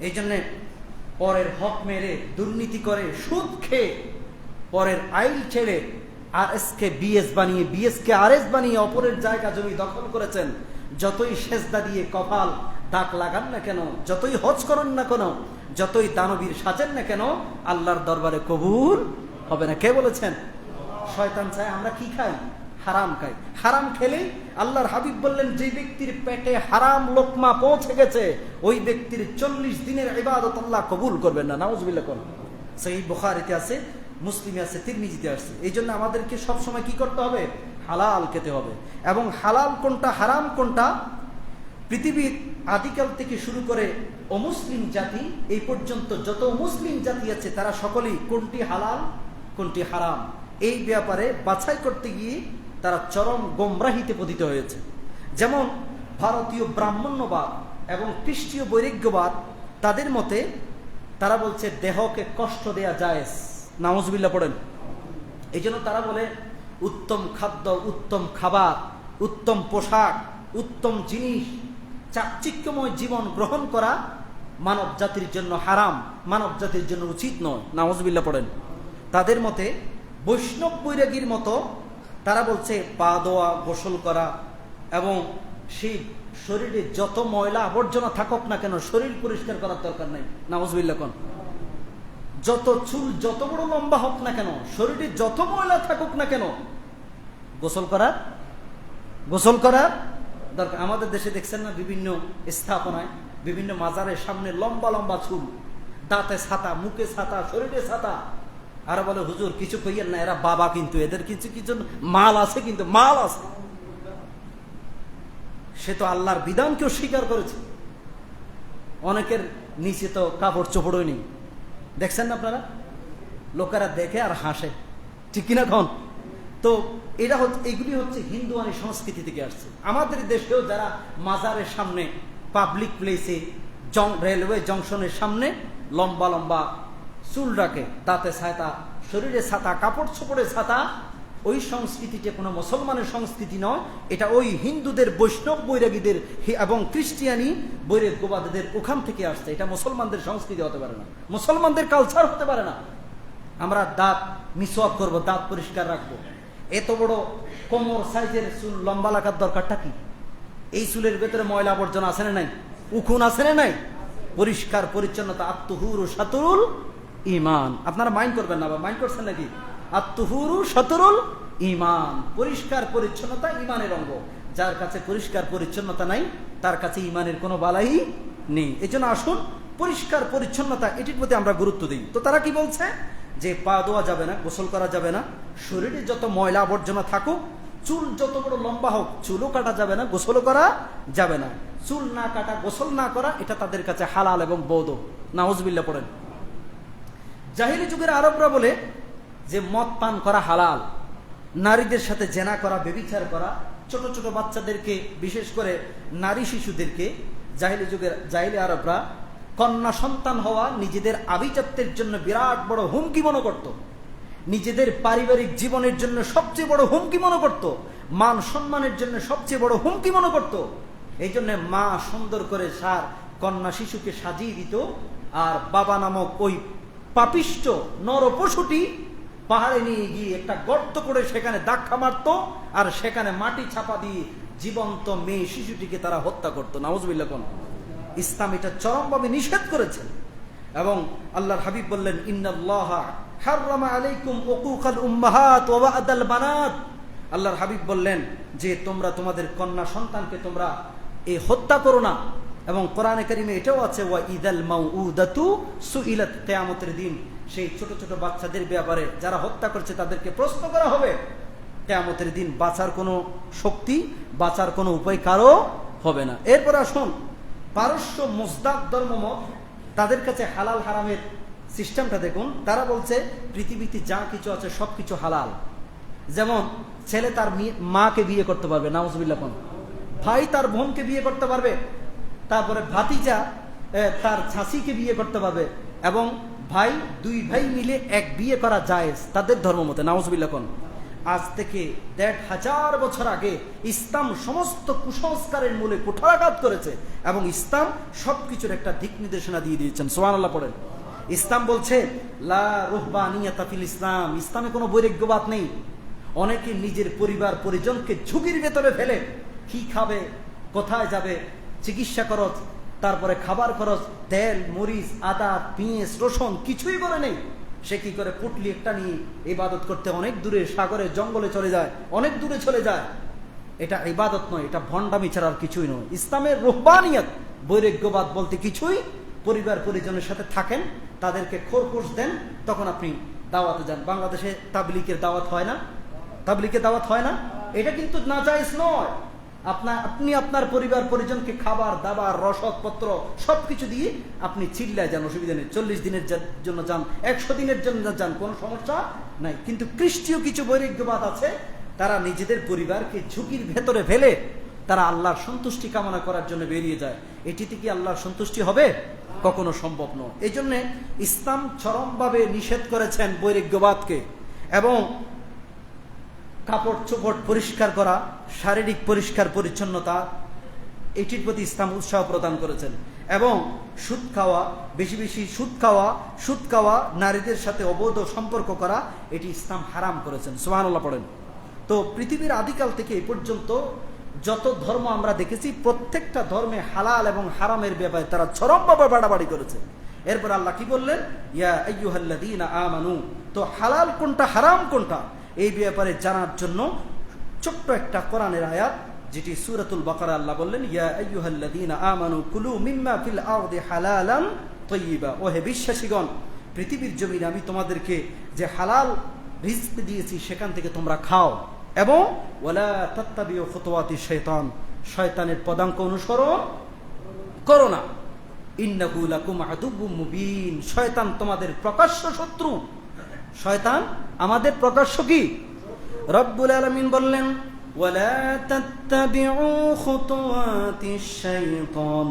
এই জন্য পরের হক মেরে দুর্নীতি করে সুদ খেয়ে পরের আইল ছেড়ে আরএসকে বিএস বানিয়ে, বিএসকে আরএস বানিয়ে অপরের জায়গা জমি দখল করেছেন। যতই সেজদা দিয়ে কপাল দাগ লাগান না কেন, যতই হজ করেন না কেন, যতই দানবীর সাজেন না কেন, আল্লাহর দরবারে কবুল হবে না। কে বলেছেন? শয়তান চায় আমরা কি খাই? হারাম খাই। হারাম খেলেই আল্লাহর হাবিব বললেন, যে ব্যক্তির পেটে হারাম লোকমা পৌঁছে গেছে, ওই ব্যক্তির 40 দিনের ইবাদত আল্লাহ কবুল করবেন না। নাউজুবিল্লাহ কোন। সহিহ বুখারীতে আছে, মুসলিমে আছে, তিরমিজিতে আছে। এই জন্য আমাদেরকে সবসময় কি করতে হবে? হালাল খেতে হবে। এবং হালাল কোনটা, হারাম কোনটা, পৃথিবীর আদিকাল থেকে শুরু করে অমুসলিম জাতি এই পর্যন্ত যত মুসলিম জাতি আছে, তারা সকলেই কোনটি হালাল কোনটি হারাম এই ব্যাপারে বাছাই করতে গিয়ে তারা চরম গোমরাহিতে পতিত হয়েছে। যেমন ভারতীয় ব্রাহ্মণ্যবাদ এবং খ্রিস্টীয় বৈরাগ্যবাদ, তাদের মতে তারা বলছে দেহকে কষ্ট দেয়া জায়েজ। নাউজুবিল্লাহ পড়েন। এই জন্য তারা বলে উত্তম খাদ্য, উত্তম খাবার, উত্তম পোশাক, উত্তম জিনিস, চাকচিক্যময় জীবন গ্রহণ করা মানব জাতির জন্য হারাম, মানব জাতির জন্য উচিত নয়। নাউজুবিল্লাহ পড়েন। তাদের মতে বৈষ্ণব বৈরাগীর মতো তারা বলছে পা ধোয়া, গোসল করা এবং সেই শরীরে যত ময়লা আবর্জনা থাকুক না কেন, শরীর পরিষ্কার করার দরকার নাই। নাউজুবিল্লাহ কোন। যত চুল যত বড় লম্বা হোক না কেন, শরীরে যত ময়লা থাকুক না কেন, গোসল করার দরকার। আমাদের দেশে দেখছেন না, বিভিন্ন স্থাপনায়, বিভিন্ন মাজারের সামনে লম্বা লম্বা চুল, দাঁতে ছাতা, মুখে ছাতা, শরীরে ছাতা। আর বলে হুজুর কিছু কইয়েন না, এরা বাবা, কিন্তু এদের কিছু কিছু মাল আছে, কিন্তু মাল আছে। সে তো আল্লাহর বিধানকেও স্বীকার করেছে। অনেকের নিচে তো কাপড় চোপড়ই নেই। দেখছেন না আপনারা? লোকেরা দেখে আর হাসে। ঠিক কিনা কন? তো এগুলি হচ্ছে হিন্দুয়ানি সংস্কৃতি থেকে আসছে। আমাদের দেশেও যারা মাজারের সামনে, পাবলিক প্লেসে, রেলওয়ে জংশনের সামনে লম্বা লম্বা চুল রাখে, দাঁতে ছাতা, শরীরে ছাতা, কাপড় চোপড়ে ছাতা, ওই সংস্কৃতিটা কোনো মুসলমানের সংস্কৃতি নয়। এটা ওই হিন্দুদের, বৈষ্ণব বৈরাগীদের এবং খ্রিস্টিয়ানি বৈরাগ্যবাদীদের ওখান থেকে আসছে। এটা মুসলমানদের সংস্কৃতি হতে পারে না, মুসলমানদের কালচার হতে পারে না। আমরা দাঁত মিসওয়াক করবো, দাঁত পরিষ্কার রাখবো। এত বড় কোমর সাইজের চুল লম্বা লাগার দরকারটা কি? এই চুলের ভেতরে ময়লা আবর্জনা আছে না নাই? উকুন আছে না নাই? পরিষ্কার পরিচ্ছন্নতা, আত্মহুরু শাতরুল ঈমান। আপনারা মাইন্ড করবেন না, বা মাইন্ড করছেন নাকি? আত্মহুরু শাতরুল ঈমান, পরিষ্কার পরিচ্ছন্নতা ঈমানের অঙ্গ। যার কাছে পরিষ্কার পরিচ্ছন্নতা নাই, তার কাছে ঈমানের কোনো বালাই নেই। এই জন্য আসুন পরিষ্কার পরিচ্ছন্নতা, এটির প্রতি আমরা গুরুত্ব দিই। তো তারা কি বলছে? যে পা ধোয়া যাবে না, গোসল করা যাবে না, শরীরে যত ময়লা আবর্জনা থাকুক, চুল যত বড় লম্বা হোক, চুলও কাটা যাবে না, গোসলও করা যাবে না। চুল না কাটা, গোসল না করা, এটা তাদের কাছে হালাল এবং বৈধ। নাউজুবিল্লাহ পড়েন। জাহিলি যুগের আরবরা বলে যে মদ পান করা হালাল, নারীদের সাথে জেনা করা, ব্যভিচার করা, ছোট ছোট বাচ্চাদেরকে, বিশেষ করে নারী শিশুদেরকে জাহিলি আরবরা কন্যা সন্তান হওয়া নিজেদের আভিজাত্যের জন্য বিরাট বড় হুমকি মনে করত, নিজেদের পারিবারিক জীবনের জন্য সবচেয়ে বড় হুমকি মনে করত, মান সম্মানের জন্য সবচেয়ে বড় হুমকি মনে করত। এই জন্য মা সুন্দর করে কন্যা শিশুকে সাজিয়ে দিত, আর বাবা নামক ওই পাপিষ্ট নর পশুটি পাহাড়ে নিয়ে গিয়ে একটা গর্ত করে সেখানে ধাক্কা মারত, আর সেখানে মাটি চাপা দিয়ে জীবন্ত মেয়ে শিশুটিকে তারা হত্যা করত। নাউজুবিল্লাহ। কোন ইসলাম এটা চরমভাবে নিষেধ করেছে। এবং আল্লাহর হাবিব বললেন, ইন্নাল্লাহা হাররামা আলাইকুম উকুকাল উম্মাহাত ওয়া ওয়া'দাল বানাত। আল্লাহর হাবিব বললেন যে তোমরা তোমাদের কন্যা সন্তানকে তোমরা এই হত্যা করো না। এবং কোরআনে কারিমে এটাও আছে, ওয়া ইদাল মাউউদাতু সুইলাত, কিয়ামতের দিন সেই ছোট ছোট বাচ্চাদের ব্যাপারে যারা হত্যা করছে তাদেরকে প্রশ্ন করা হবে। কিয়ামতের দিন বাঁচার কোনো শক্তি, বাঁচার কোনো উপায় কারো হবে না। এরপর আসুন, পারস্য মুজদাদ ধর্মমত, তাদের কাছে হালাল হারামের সিস্টেমটা দেখুন। তারা বলছে পৃথিবীতে যা কিছু আছে সবকিছু হালাল। যেমন ছেলে তার মাকে বিয়ে করতে পারবে, নাউজুবিল্লাহ। ভাই তার বোনকে বিয়ে করতে পারবে, তারপরে ভাতিজা তার ছাসিকে বিয়ে করতে পারবে, এবং দুই ভাই মিলে এক বিয়ে করা জায়েজ তাদের ধর্ম মতে, নাউজুবিল্লাহ। আজ থেকে ১৫০০ বছর আগে ইসলাম সমস্ত কুসংস্কারের মূলে কুঠারাঘাত করেছে, এবং ইসলাম সবকিছুর একটা দিক নির্দেশনা দিয়ে দিয়েছেন। সুবহানাল্লাহ পড়েন। ইসলাম বলছে লা রুহবানিয়াতা ফিল ইসলাম, ইসলামে কোনো বৈরাগ্যবাদ নেই। অনেকে নিজের পরিবার পরিজনকে ঝুঁকির ভেতরে ফেলে, কি খাবে, কোথায় যাবে, চিকিৎসা খরচ, তারপরে খাবার খরচ, তেল মরিচ আদা পেঁয়াজ রসুন কিছুই করে নেই। সে কি করে পুটলি একটা নিয়ে ইবাদত করতে অনেক দূরে, সাগরে জঙ্গলে চলে যায়, অনেক দূরে চলে যায়। এটা ইবাদত নয়, এটা ভণ্ডামি ছাড়া আর কিছুই নয়। ইসলামের রুহবানিয়ত, বৈরাগ্যবাদ বলতে কিছুই। পরিবার পরিজনের সাথে থাকেন, তাদেরকে খোরপোশ দেন, তখন আপনি দাওয়াতে যান। বাংলাদেশে তাবলিগের দাওয়াত হয় না, তাবলিগের দাওয়াত হয় না, এটা কিন্তু নাজায়েজ নয়। আপনি আপনার পরিবার পরিজনকে খাবার দাবার রসদপত্র সবকিছু দিয়ে আপনি চিল্লায় যান, অসুবিধা নেই। 40 দিনের জন্য যান, 100 দিনের জন্য যান, কোনো সমস্যা নাই। কিন্তু খ্রিস্টীয় কিছু বৈরাগ্যবাদ আছে, তারা নিজেদের পরিবারকে ঝুঁকির ভেতরে ফেলে তারা আল্লাহর সন্তুষ্টি কামনা করার জন্য বেরিয়ে যায়। এটিতে কি আল্লাহর সন্তুষ্টি হবে? কখনো সম্ভব নয়। এই জন্য ইসলাম চরমভাবে নিষেধ করেছেন বৈরাগ্যবাদকে। এবং কাপড় চোপড় পরিষ্কার করা, শারীরিক পরিষ্কার পরিচ্ছন্নতা, এটির প্রতি ইসলাম উৎসাহ প্রদান করেছেন। এবং সুদ খাওয়া, বেশি বেশি সুদ খাওয়া, নারীদের সাথে অবৈধ সম্পর্ক করা, এটি ইসলাম হারাম করেছেন। সুবহানাল্লাহ পড়েন। তো পৃথিবীর আদিকাল থেকে এই পর্যন্ত যত ধর্ম আমরা দেখেছি, প্রত্যেকটা ধর্মে হালাল এবং হারামের ব্যাপারে তারা চরমভাবে বাড়াবাড়ি করেছে। এরপর আল্লাহ কি বললেন? ইয়া আইয়ুহাল্লাযীনা আমানু। তো হালাল কোনটা, হারাম কোনটা, এই ব্যাপারে জানার জন্য ছোট্ট একটা কোরআনের আয়াত, যেটি সূরাতুল বাকারা। আল্লাহ বললেন, ইয়া আইয়ুহাল্লাযীনা আমানু কুলু মিম্মা ফিল আরদি হালালান তাইয়্যিবা। ও হে বিশ্বাসীগণ, পৃথিবীর জমিনে আমি তোমাদেরকে যে হালাল রিজক দিয়েছি সেখান থেকে তোমরা খাও, এবং ওয়ালা তাত্তাবিউ খুতুওয়াতিশ শাইতান, শয়তানের পদাঙ্ক অনুসরণ করো না। ইন্নাহু লাকুম আদুউম মুবিন, শয়তান তোমাদের প্রকাশ্য শত্রু। শয়তান আমাদের প্রকাশ্য কি? রব্বুল আলামিন বললেন, ওয়ালা তাত্তাবিউ খুতুওয়াতিশ শাইতান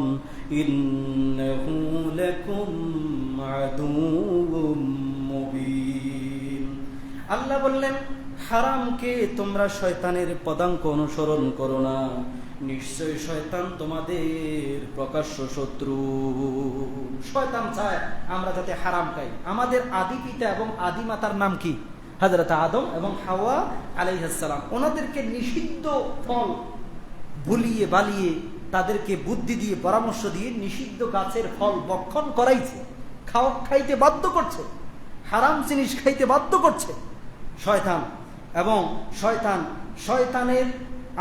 ইন্নাহু লাকুম আদুউম মুবিন। আল্লাহ বললেন, হারামকে তোমরা শয়তানের পদাঙ্ক অনুসরণ করো না, নিশ্চয় শয়তান তোমাদের প্রকাশ্য শত্রু। শয়তান চায় আমরা যাতে হারাম খাই। আমাদের আদি পিতা এবং আদি মাতার নাম কি? হযরত আদম এবং হাওয়া আলাইহিস সালাম। ওনাদেরকে নিষিদ্ধ ফল ভুলিয়ে বালিয়ে, তাদেরকে বুদ্ধি দিয়ে পরামর্শ দিয়ে নিষিদ্ধ গাছের ফল ভক্ষণ করাইছে, খাইতে বাধ্য করছে, হারাম জিনিস খাইতে বাধ্য করছে শয়তান। এবং শয়তানের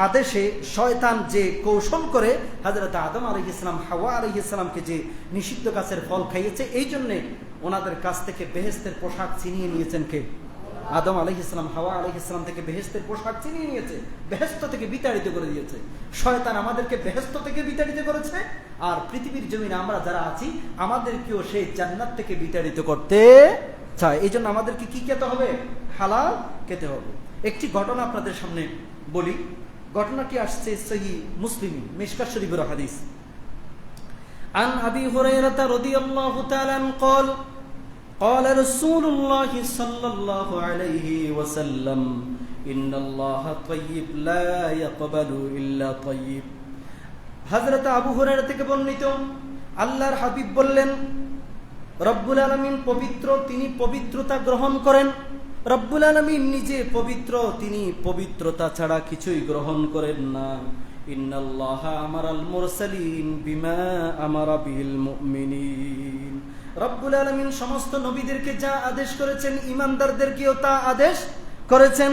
আদেশে শয়তান যে কৌশল করে হযরত আদম আলাইহিস সালাম হাওয়া আলাইহিস সালামকে যে নিষিদ্ধ গাছের ফল খাইয়েছে, এই জন্য ওনাদের কাছ থেকে বেহেশতের পোশাক ছিনিয়ে নিয়েছেন কে? আদম আলাইহিস সালাম হাওয়া আলাইহিস সালাম থেকে বেহেশতের পোশাক ছিনিয়ে নিয়েছে, বেহেশত থেকে বিতাড়িত করে দিয়েছে। শয়তান আমাদেরকে বেহেশত থেকে বিতাড়িত করেছে, আর পৃথিবীর জমিনে আমরা যারা আছি আমাদেরকেও সেই জান্নাত থেকে বিতাড়িত করতে চায়। এই জন্য আমাদেরকে কি খেতে হবে? হালাল খেতে হবে। একটি ঘটনা আপনাদের সামনে বলি। ঘটনাটি আসছে সহিহ মুসলিম, মিশকাত শরীফের হাদিস। عن أبي هريرة رضي الله تعالى عنه قال قال رسول الله صلى الله عليه وسلم إن الله طيب لا يقبل إلا طيب। হযরত আবু হুরায়রা থেকে বর্ণিত, আল্লাহর হাবিব বললেন, রব্বুল আলামিন পবিত্র, তিনি পবিত্রতা গ্রহণ করেন। রব্বুল আলামিন নিজে পবিত্র, তিনি পবিত্রতা ছাড়া কিছুই গ্রহণ করেন না। ইন্নাল্লাহা আমারাল মুরসালিন বিমা আমারা বিল মুমিনিন। রব্বুল আলামিন সমস্ত নবীদেরকে যা আদেশ করেছেন, ঈমানদারদেরকেও তা আদেশ করেছেন।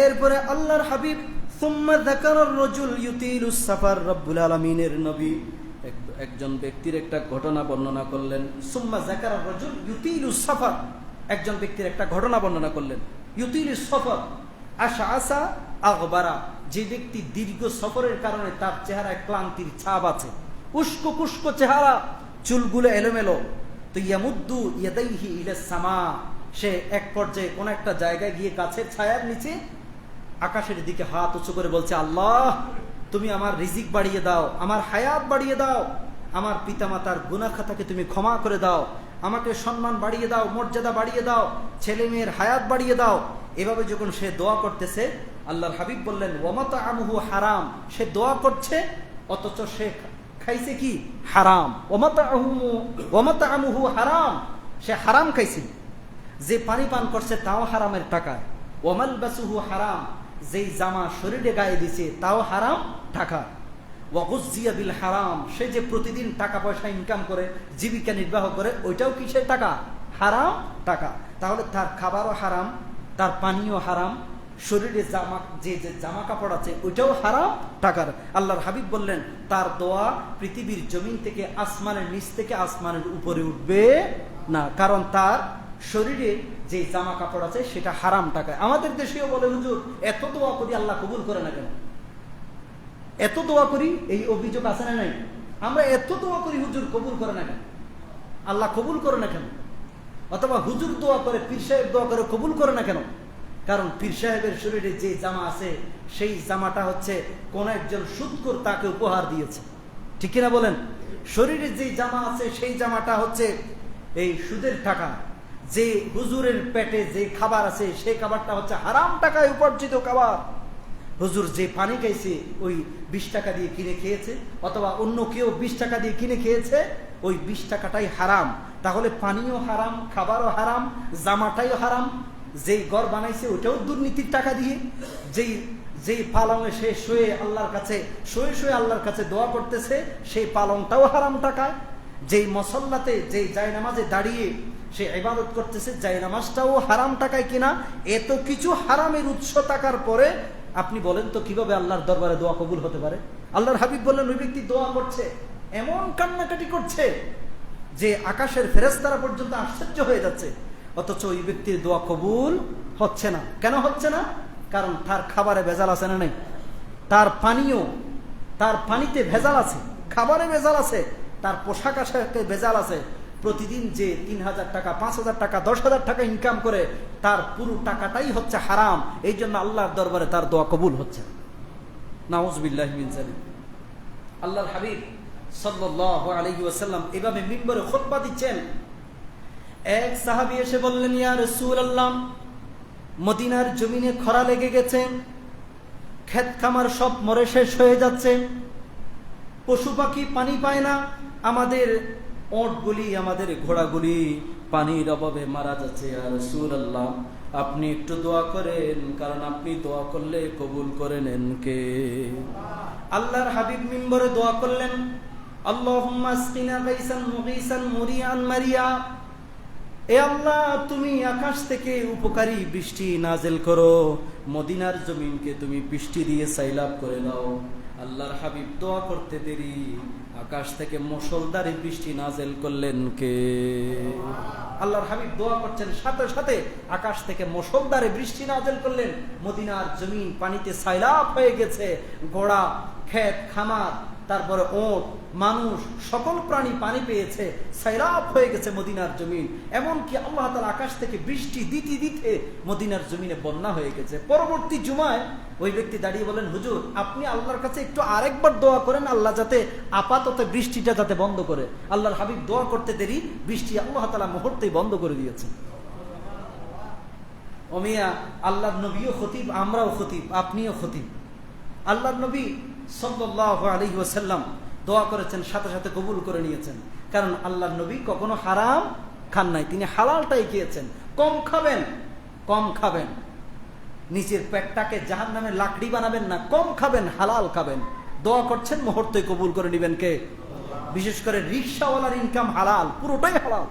এরপরে আল্লাহর হাবিব সুম্মা যাকারার রাজুল ইউতিলুস সাফার, রব্বুল আলামিনের নবী একজন ব্যক্তির একটা ঘটনা বর্ণনা করলেন। সুম্মা যাকারার রাজুল ইউতিলুস সাফার, একজন ব্যক্তির একটা ঘটনা বর্ণনা করলেন। ইউতিলুস সাফার আশআসা আগবারা, যে ব্যক্তি দীর্ঘ সফরের কারণে তার চেহারায় ক্লান্তির ছাপ আছে, উস্কো কুস্কো চেহারা, চুলগুলো এলোমেলো। তো ইয়ামুদ্দু ইয়াদাইহি ইলাস সামা, সে এক পর্যায়ে কোন একটা জায়গায় গিয়ে গাছের ছায়ার নিচে আকাশের দিকে হাত উঁচু করে বলছে, আল্লাহ তুমি আমার রিজিক বাড়িয়ে দাও, আমার হায়াত বাড়িয়ে দাও, আমার পিতামাতার গুনাহ খাতাকে তুমি ক্ষমা করে দাও, আমাকে সম্মান বাড়িয়ে দাও, মর্যাদা বাড়িয়ে দাও, ছেলে মেয়ের হায়াত বাড়িয়ে দাও। এভাবে যখন সে দোয়া করতেছে, আল্লাহর হাবিব বললেন ওয়ামাতাআমুহু হারাম, সে দোয়া করছে অথচ সে খাইছে কি? হারাম। ওয়ামাতাআমুহু হারাম, সে হারাম খাইছে। যে পানি পান করছে তাও হারামের টাকায়। ওয়ামালবাসুহু হারাম, যেই জামা শরীরে গায়ে দিছে তাও হারাম টাকা। ওয়াগুযিয়া বিল হারাম, সে যে প্রতিদিন টাকা পয়সা ইনকাম করে জীবিকা নির্বাহ করে, ওইটাও কিসের টাকা? হারাম টাকা। তাহলে তার খাবারও হারাম, তার পানীয় হারাম, শরীরে জামা যে জামা কাপড় আছে ওইটাও হারাম টাকার। আল্লাহর হাবিব বললেন তার দোয়া পৃথিবীর জমিন থেকে, আসমানের নিচ থেকে আসমানের উপরে উঠবে না, কারণ তার শরীরে যে জামা কাপড় আছে সেটা হারাম টাকায়। আমাদের দেশেও বলে, হুজুর এত দোয়া করি আল্লাহ কবুল করে না কেন? এত দোয়া করি, এই অভিযোগ আছে না নাই? আমরা এত দোয়া করি, হুজুর কবুল করে না কেন? আল্লাহ কবুল করে না কেন? অথবা হুজুর দোয়া করে, পীর সাহেব দোয়া করে, কবুল করে না কেন? কারণ পীর সাহেবের শরীরে যে জামা আছে সেই জামাটা হচ্ছে কোন একজন সুদখোর তাকে উপহার দিয়েছে, ঠিক কিনা বলেন? শরীরে যে জামা আছে সেই জামাটা হচ্ছে এই সুদের টাকা। যে হুজুরের পেটে যে খাবার আছে সেই খাবারটা হচ্ছে হারাম টাকায় উপার্জিত খাবার। হুজুর যে পানি খাইছে ওই 20 টাকা দিয়ে কিনে খেয়েছে, অথবা অন্য কেউ 20 টাকা দিয়ে কিনে খেয়েছে, ওই 20 টাকাটাই হারাম। তাহলে পানিও হারাম, খাবারও হারাম, জামাটাই হারাম। যেই ঘর বানাইছে ওটাও দুর্নীতির টাকা দিয়ে। যেই পালঙে সে শুয়ে আল্লাহর কাছে দোয়া করতেছে সেই পালংটাও হারাম টাকায়। যেই মসল্লাতে, যেই জায়নামাজে দাঁড়িয়ে সে ইবাদত করতেছে, জায়নামাজটাও হারাম টাকায় কিনা। এত কিছু হারামের উৎস টাকার পরে আপনি বলেন তো কিভাবে আল্লাহর দরবারে দোয়া কবুল হতে পারে? আল্লাহর হাবিব বললেন ওই ব্যক্তি দোয়া করছে, এমন কান্নাকাটি করছে যে আকাশের ফেরেশতারা পর্যন্ত আশ্চর্য হয়ে যাচ্ছে, অথচ ওই ব্যক্তির দোয়া কবুল হচ্ছে না। কেন হচ্ছে না? কারণ তার খাবারে ভেজাল আছে না নাই? তার পানিতে ভেজাল আছে, খাবারে ভেজাল আছে, তার পোশাক আশাকে ভেজাল আছে। প্রতিদিন যে 3000 টাকা, 5000 টাকা, 10,000 টাকা ইনকাম করে, তার পুরো টাকাটাই হচ্ছে হারাম। এই জন্য আল্লাহর দরবারে তার দোয়া কবুল হচ্ছে না। নাউযুবিল্লাহি মিন যালিক। আল্লাহর হাবিব সাল্লাল্লাহু আলাইহি ওয়াসাল্লাম এভাবে মিম্বরে খুতবা দিচ্ছেন। এক সাহাবী এসে বললেন, ইয়া রাসূলুল্লাহ, মদিনার জমিনে খরা লেগে গেছে, ক্ষেত খামার সব মরে শেষ হয়ে যাচ্ছে, পশু পাখি পানি পায় না, আমাদের ওটগুলি, আমাদের ঘোড়াগুলি পানির অভাবে মারা যাচ্ছে। ইয়া রাসূলুল্লাহ, আপনি একটু দোয়া করেন, কারণ আপনি দোয়া করলে কবুল করে নেন কে? আল্লাহর হাবিব মিম্বরে দোয়া করলেন, আল্লাহুম্মা আসকিনা গাইসান মুগীসান মুরিয়ান মারিয়া, এ আল্লাহ তুমি আকাশ থেকে উপকারী বৃষ্টি নাজেল করো, মদিনার জমিনকে তুমি বৃষ্টি দিয়ে সাইলাব করে দাও। আল্লাহর হাবিব দোয়া করতে দেরি, আকাশ থেকে মুষলধারে বৃষ্টি নাজেল করলেন কে? আল্লাহর হাবিব দোয়া করছেন, সাথে সাথে আকাশ থেকে মুষলধারে বৃষ্টি নাজেল করলেন। মদিনার জমিন পানিতে সাইলাব হয়ে গেছে, ঘোড়া, ক্ষেত খামার তারপরে ওট, মানুষ, সকল প্রাণী পানি পেয়েছে, সাইরাব হয়ে গেছে মদিনার জমিন। এমনকি আল্লাহ তাআলা আকাশ থেকে বৃষ্টি দিতে দিতে মদিনার জমিনে বন্যা হয়ে গেছে। পরবর্তী জুমায় ওই ব্যক্তি দাঁড়িয়ে বলেন, হুজুর আপনি আল্লাহর কাছে একটু আরেকবার দোয়া করেন, আল্লাহ যাতে আপাতত বৃষ্টিটা যাতে বন্ধ করে। আল্লাহর হাবিব দোয়া করতে দেরি, বৃষ্টি আল্লাহ তাআলা মুহূর্তেই বন্ধ করে দিয়েছে। ওমিয়া আল্লাহর নবীও খতিব, আমরাও খতিব, আপনিও খতিব। আল্লাহর নবী সাল্লাল্লাহু আলাইহি ওয়াসাল্লাম দোয়া করেছেন, সাথে সাথে কবুল করে নিয়েছেন। কারণ আল্লাহর নবী কখনো হারাম খান নাই, তিনি হালালটাই খেয়েছেন। কম খাবেন, কম খাবেন, নিজের পেটটাকে জাহান্নামের লাকড়ি বানাবেন না, কম খাবেন, হালাল খাবেন। দোয়া করছেন, মুহূর্তে কবুল করে নেবেন কে? বিশেষ করে রিকশাওয়ালার ইনকাম হালাল, পুরোটাই হালাল।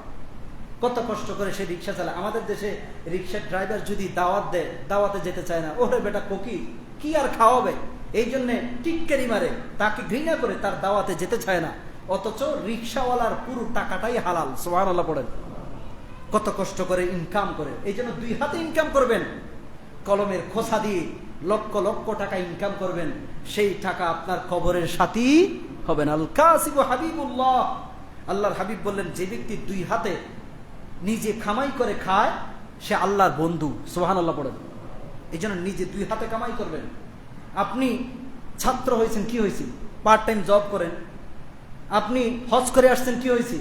কত কষ্ট করে সে রিক্সা চালায়। আমাদের দেশে রিক্সার ড্রাইভার যদি দাওয়াত দেয়, দাওয়াতে যেতে চায় না, ওরে বেটা কোকি কি আর খাওয়াবে, এই জন্য টিটকারি মারে, তাকে ঘৃণা করে তার দাওয়াতে যেতে চায় না। অথচ রিক্সাওয়ালার পুরো টাকাটাই হালাল। সুবহানাল্লাহ পড়েন। কত কষ্ট করে ইনকাম করে, এই জন্য দুই হাতে ইনকাম করবেন, কলমের খোসা দিয়ে লক্ষ লক্ষ টাকা ইনকাম করবেন, সেই টাকা আপনার কবরের সাথী হবে না। আল কাসিবু হাবিবুল্লাহ, আল্লাহর হাবিব বললেন, যে ব্যক্তি দুই হাতে নিজে কামাই করে খায় সে আল্লাহর বন্ধু। সুবহানাল্লাহ পড়েন। এই জন্য নিজে দুই হাতে কামাই করবেন। আপনি ছাত্র হয়েছেন, কি হয়েছে? পার্ট টাইম জব করেন। আপনি হজ করে আসছেন, কি হয়েছে?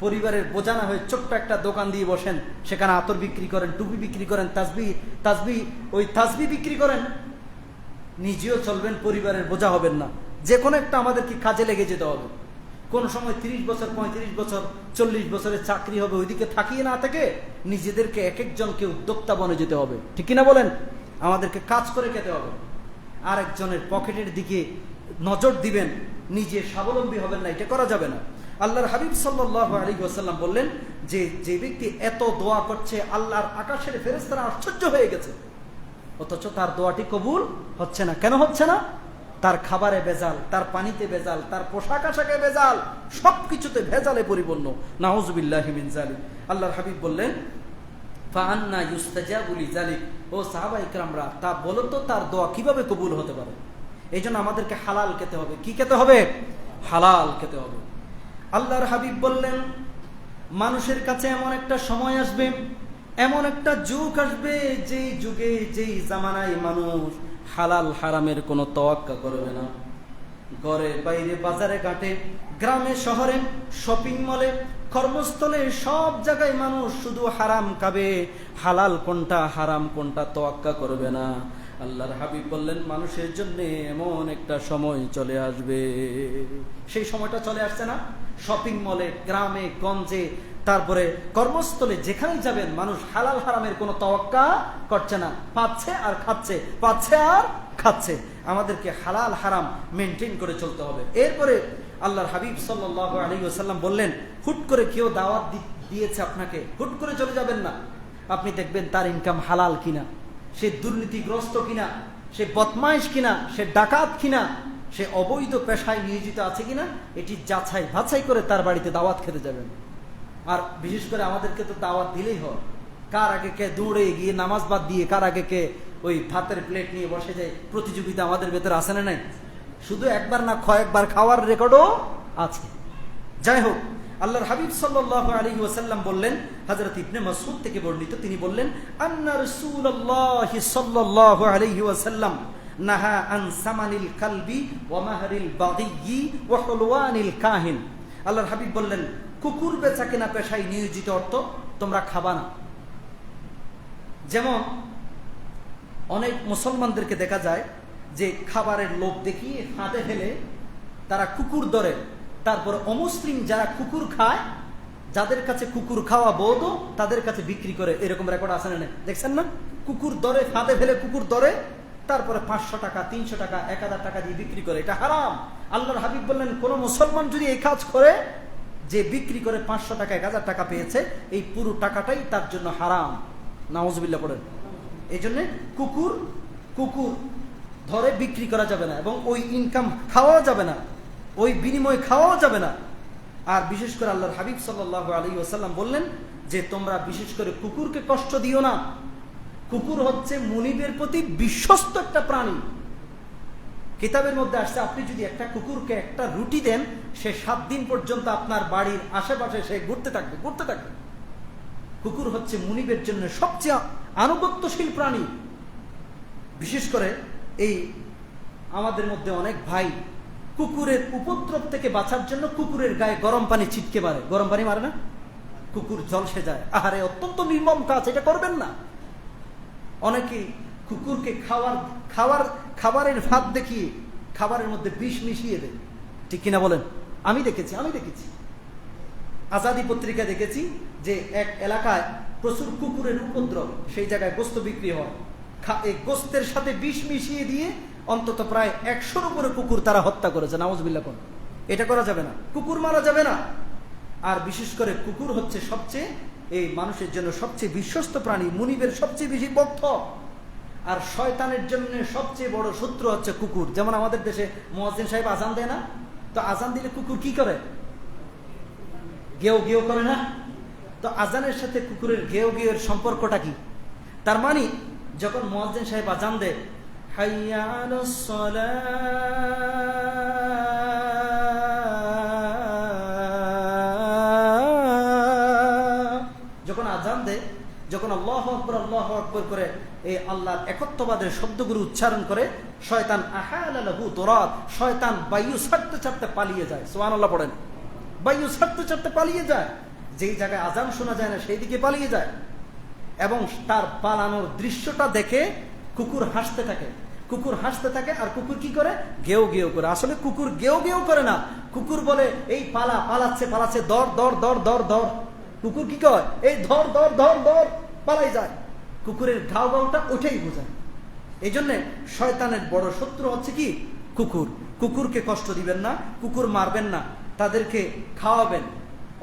পরিবারের বোঝা না হয়ে ছোট্ট একটা দোকান দিয়ে বসেন, সেখানে আতর বিক্রি করেন, টুপি বিক্রি করেন, তাসবি বিক্রি করেন। নিজেও চলবেন, পরিবারের বোঝা হবেন না। যে কোনো একটা আমাদেরকে কাজে লেগে যেতে হবে। কোন সময় 30 বছর, 35 বছর, 40 বছরের চাকরি হবে, ওইদিকে থাকিয়ে না থেকে নিজেদেরকে এক একজনকে উদ্যোক্তা বনে যেতে হবে। ঠিক কিনা বলেন? আমাদেরকে কাজ করে খেতে হবে। আরেকজনের পকেটের দিকে নজর দিবেন, নিজে স্বাবলম্বী হবেন না, এটা করা যাবে না। আল্লাহর হাবিব সাল্লাল্লাহু আলাইহি ওয়াসাল্লাম বললেন যে ব্যক্তি এত দোয়া করছে, আল্লাহর আকাশের ফেরেশতারা আশ্চর্য হয়ে গেছে, অথচ তার দোয়াটি কবুল হচ্ছে না। কেন হচ্ছে না? তার খাবারে ভেজাল, তার পানিতে ভেজাল, তার পোশাক আশাকে ভেজাল, সবকিছুতে ভেজালে পরিপূর্ণ। নাউযুবিল্লাহি মিন যালিক। আল্লাহর হাবিব বললেন, ফাআন্না ইউস্তাজাবু লিযালিক। ও সাহাবায়ে কেরামরা, তা বলো তো তার দোয়া কিভাবে কবুল হতে পারে? এই জন্য আমাদেরকে হালাল খেতে হবে। কি খেতে হবে? হালাল খেতে হবে। আল্লাহর হাবিব বললেন, মানুষের কাছে এমন একটা সময় আসবে, এমন একটা যুগ আসবে, যেই যুগে, যেই জামানায় মানুষ হালাল হারামের কোনো তোয়াক্কা করবে না। ঘরে বাইরে, বাজারে ঘাটে, গ্রামে শহরে, শপিং মলে, কর্মস্থলে, সব জায়গায় মানুষ শুধু হারাম খাবে, হালাল কোনটা হারাম কোনটা তোয়াক্কা করবে না। আল্লাহর হাবিব বললেন, মানুষের জন্য এমন একটা সময় চলে আসবে। সেই সময়টা চলে আসছে না? শপিং মলে, গ্রামে গঞ্জে, তারপরে কর্মস্থলে, যেখানে যাবেন মানুষ হালাল হারামের কোনো তোয়াক্কা করছে না, পাচ্ছে আর খাচ্ছে, পাচ্ছে আর খাচ্ছে। আমাদেরকে হালাল হারাম মেনটেন করে চলতে হবে। এরপরে আল্লাহর হাবিব সাল্লাল্লাহু আলাইহি ওয়াসাল্লাম বললেন, হুট করে কেউ দাওয়াত দিয়েছে আপনাকে, হুট করে চলে যাবেন না। আপনি দেখবেন তার ইনকাম হালাল কিনা, সে দুর্নীতিগ্রস্ত কিনা, সে বদমাইশ কিনা, সে ডাকাত কিনা, সে অবৈধ পেশায় নিয়োজিত আছে কিনা, এটি যাচাই বাছাই করে তার বাড়িতে দাওয়াত খেতে যাবেন। আর বিশেষ করে আমাদেরকে তো দাওয়াত দিলেই হয়। কার আগে কে দৌড়ে গিয়ে নামাজ বাদ দিয়ে কার আগে কে ওই ভাতের প্লেট নিয়ে বসে যায়, প্রতিযোগিতা আমাদের ভেতরে আসে না? নাই? শুধু একবার না, কয়েকবার খাওয়ার রেকর্ডও আছে। যাই হোক, আল্লাহর হাবিব সাল্লাল্লাহু আলাইহি ওয়াসাল্লাম বললেন, হযরত ইবনে মাসউদ থেকে বর্ণিত, তিনি বললেন, আন্না রাসূলুল্লাহ সাল্লাল্লাহু আলাইহি ওয়াসাল্লাম নাহা আন সামানিল কালবি ওয়া মাহরিল বাগী ওয়া হুলওয়ানিল কাহিন। আল্লাহর হাবিব বললেন, কুকুর বেচা কেনা পেশায় নিয়োজিত অর্থ তোমরা খাবা না। যেমন অনেক মুসলমানদেরকে দেখা যায় যে খাবারের লোভ দেখিয়ে ফাঁদে ফেলে তারা কুকুর ধরে, তারপর অমুসলিম যারা কুকুর খায়, যাদের কাছে কুকুর খাওয়া বৈধ, তাদের কাছে বিক্রি করে। এরকম রেকর্ড আছে না? দেখছেন না? কুকুর ধরে, ফাঁদে ফেলে কুকুর ধরে, তারপরে 500 টাকা, 300 টাকা, 1000 টাকা দিয়ে বিক্রি করে। এটা হারাম। আল্লাহর হাবিব বললেন, কোন মুসলমান যদি এই কাজ করে, যে বিক্রি করে 500 টাকা, 1000 টাকা পেয়েছে, এই পুরো টাকাটাই তার জন্য হারাম। নাউযুবিল্লাহ পড়েন। এই জন্য কুকুর ধরে বিক্রি করা যাবে না, এবং ওই ইনকাম খাওয়া যাবে না, ওই বিনিময় খাওয়াও যাবে না। আর বিশেষ করে আল্লাহর হাবিব সাল্লাল্লাহু আলাইহি ওয়াসাল্লাম বললেন যে তোমরা বিশেষ করে কুকুরকে কষ্ট দিও না। কুকুর হচ্ছে মুনিবের প্রতি বিশ্বস্ত একটা প্রাণী। কিতাবের মধ্যে আসছে আপনি যদি একটা কুকুরকে একটা রুটি দেন, সে 7 দিন পর্যন্ত আপনার বাড়ির আশেপাশে সে ঘুরতে থাকবে। কুকুর হচ্ছে মুনিবের জন্য সবচেয়ে আনুগত্যশীল প্রাণী। বিশেষ করে এই আমাদের মধ্যে অনেক ভাই কুকুরের উপদ্রব থেকে বাঁচার জন্য কুকুরের গায়ে গরম পানি ছিটকে মারে। গরম পানি মারে না, কুকুর ঝলসে যায়। আহারে, অত্যন্ত নির্মম কাজ, এটা করবেন না। অনেকে কুকুরকে খাবারের ভাত দেখিয়ে খাবারের মধ্যে বিষ মিশিয়ে দেয়, ঠিক কিনা বলেন? আমি দেখেছি আজাদী পত্রিকা দেখেছি যে এক এলাকায় প্রচুর কুকুরের উপদ্রব, সেই জায়গায় গোস্ত বিক্রি হয়, এই গোস্তের সাথে বিষ মিশিয়ে দিয়ে অন্তত প্রায় 100-র উপরে কুকুর তারা হত্যা করেছে। নাউজুবিল্লাহ। কোন এটা করা যাবে না, কুকুর মারা যাবে না। আর বিশেষ করে কুকুর হচ্ছে সবচেয়ে এই মানুষের জন্য সবচেয়ে বিশ্বস্ত প্রাণী, মুনিবের সবচেয়ে বেশি ভক্ত। আর শয়তানের জন্য সবচেয়ে বড় শত্রু হচ্ছে কুকুর। যেমন আমাদের দেশে মুয়াজ্জিন সাহেব আজান দেয় না, তো আজান দিলে কুকুর কি করে? গেও গেও করে না? তো আজানের সাথে কুকুরের গেও গেওর সম্পর্কটা কি? তার মানে যখন মুয়াজ্জিন সাহেব আজান দেয়, হাইয়া আলাস সালাহ, যখন আজান দেয়, যখন আল্লাহু আকবার করে এই আল্লাহর একত্ববাদের শব্দগুলো উচ্চারণ করে, শয়তান আহালা লাহু তুরাত, শয়তান বায়ু ছাড়তে পালিয়ে যায়। সুবহানাল্লাহ পড়েন। বায়ু ছাড়তে পালিয়ে যায়, যেই জায়গায় আজান শোনা যায় না সেই দিকে পালিয়ে যায়। এবং তার পালানোর দৃশ্যটা দেখে কুকুর হাসতে থাকে। আর কুকুর কি করে? গেও গেও করে। আসলে কুকুর গেও গেও করে না, কুকুর বলে এই পালাচ্ছে, দর। কুকুর কি কয়? এই ধর, পালাই যায়। কুকুরের ঘাও গাওটা ওইটাই বোঝায়। এই জন্য শয়তানের বড় শত্রু হচ্ছে কি? কুকুর। কুকুরকে কষ্ট দিবেন না, কুকুর মারবেন না, তাদেরকে খাওয়াবেন।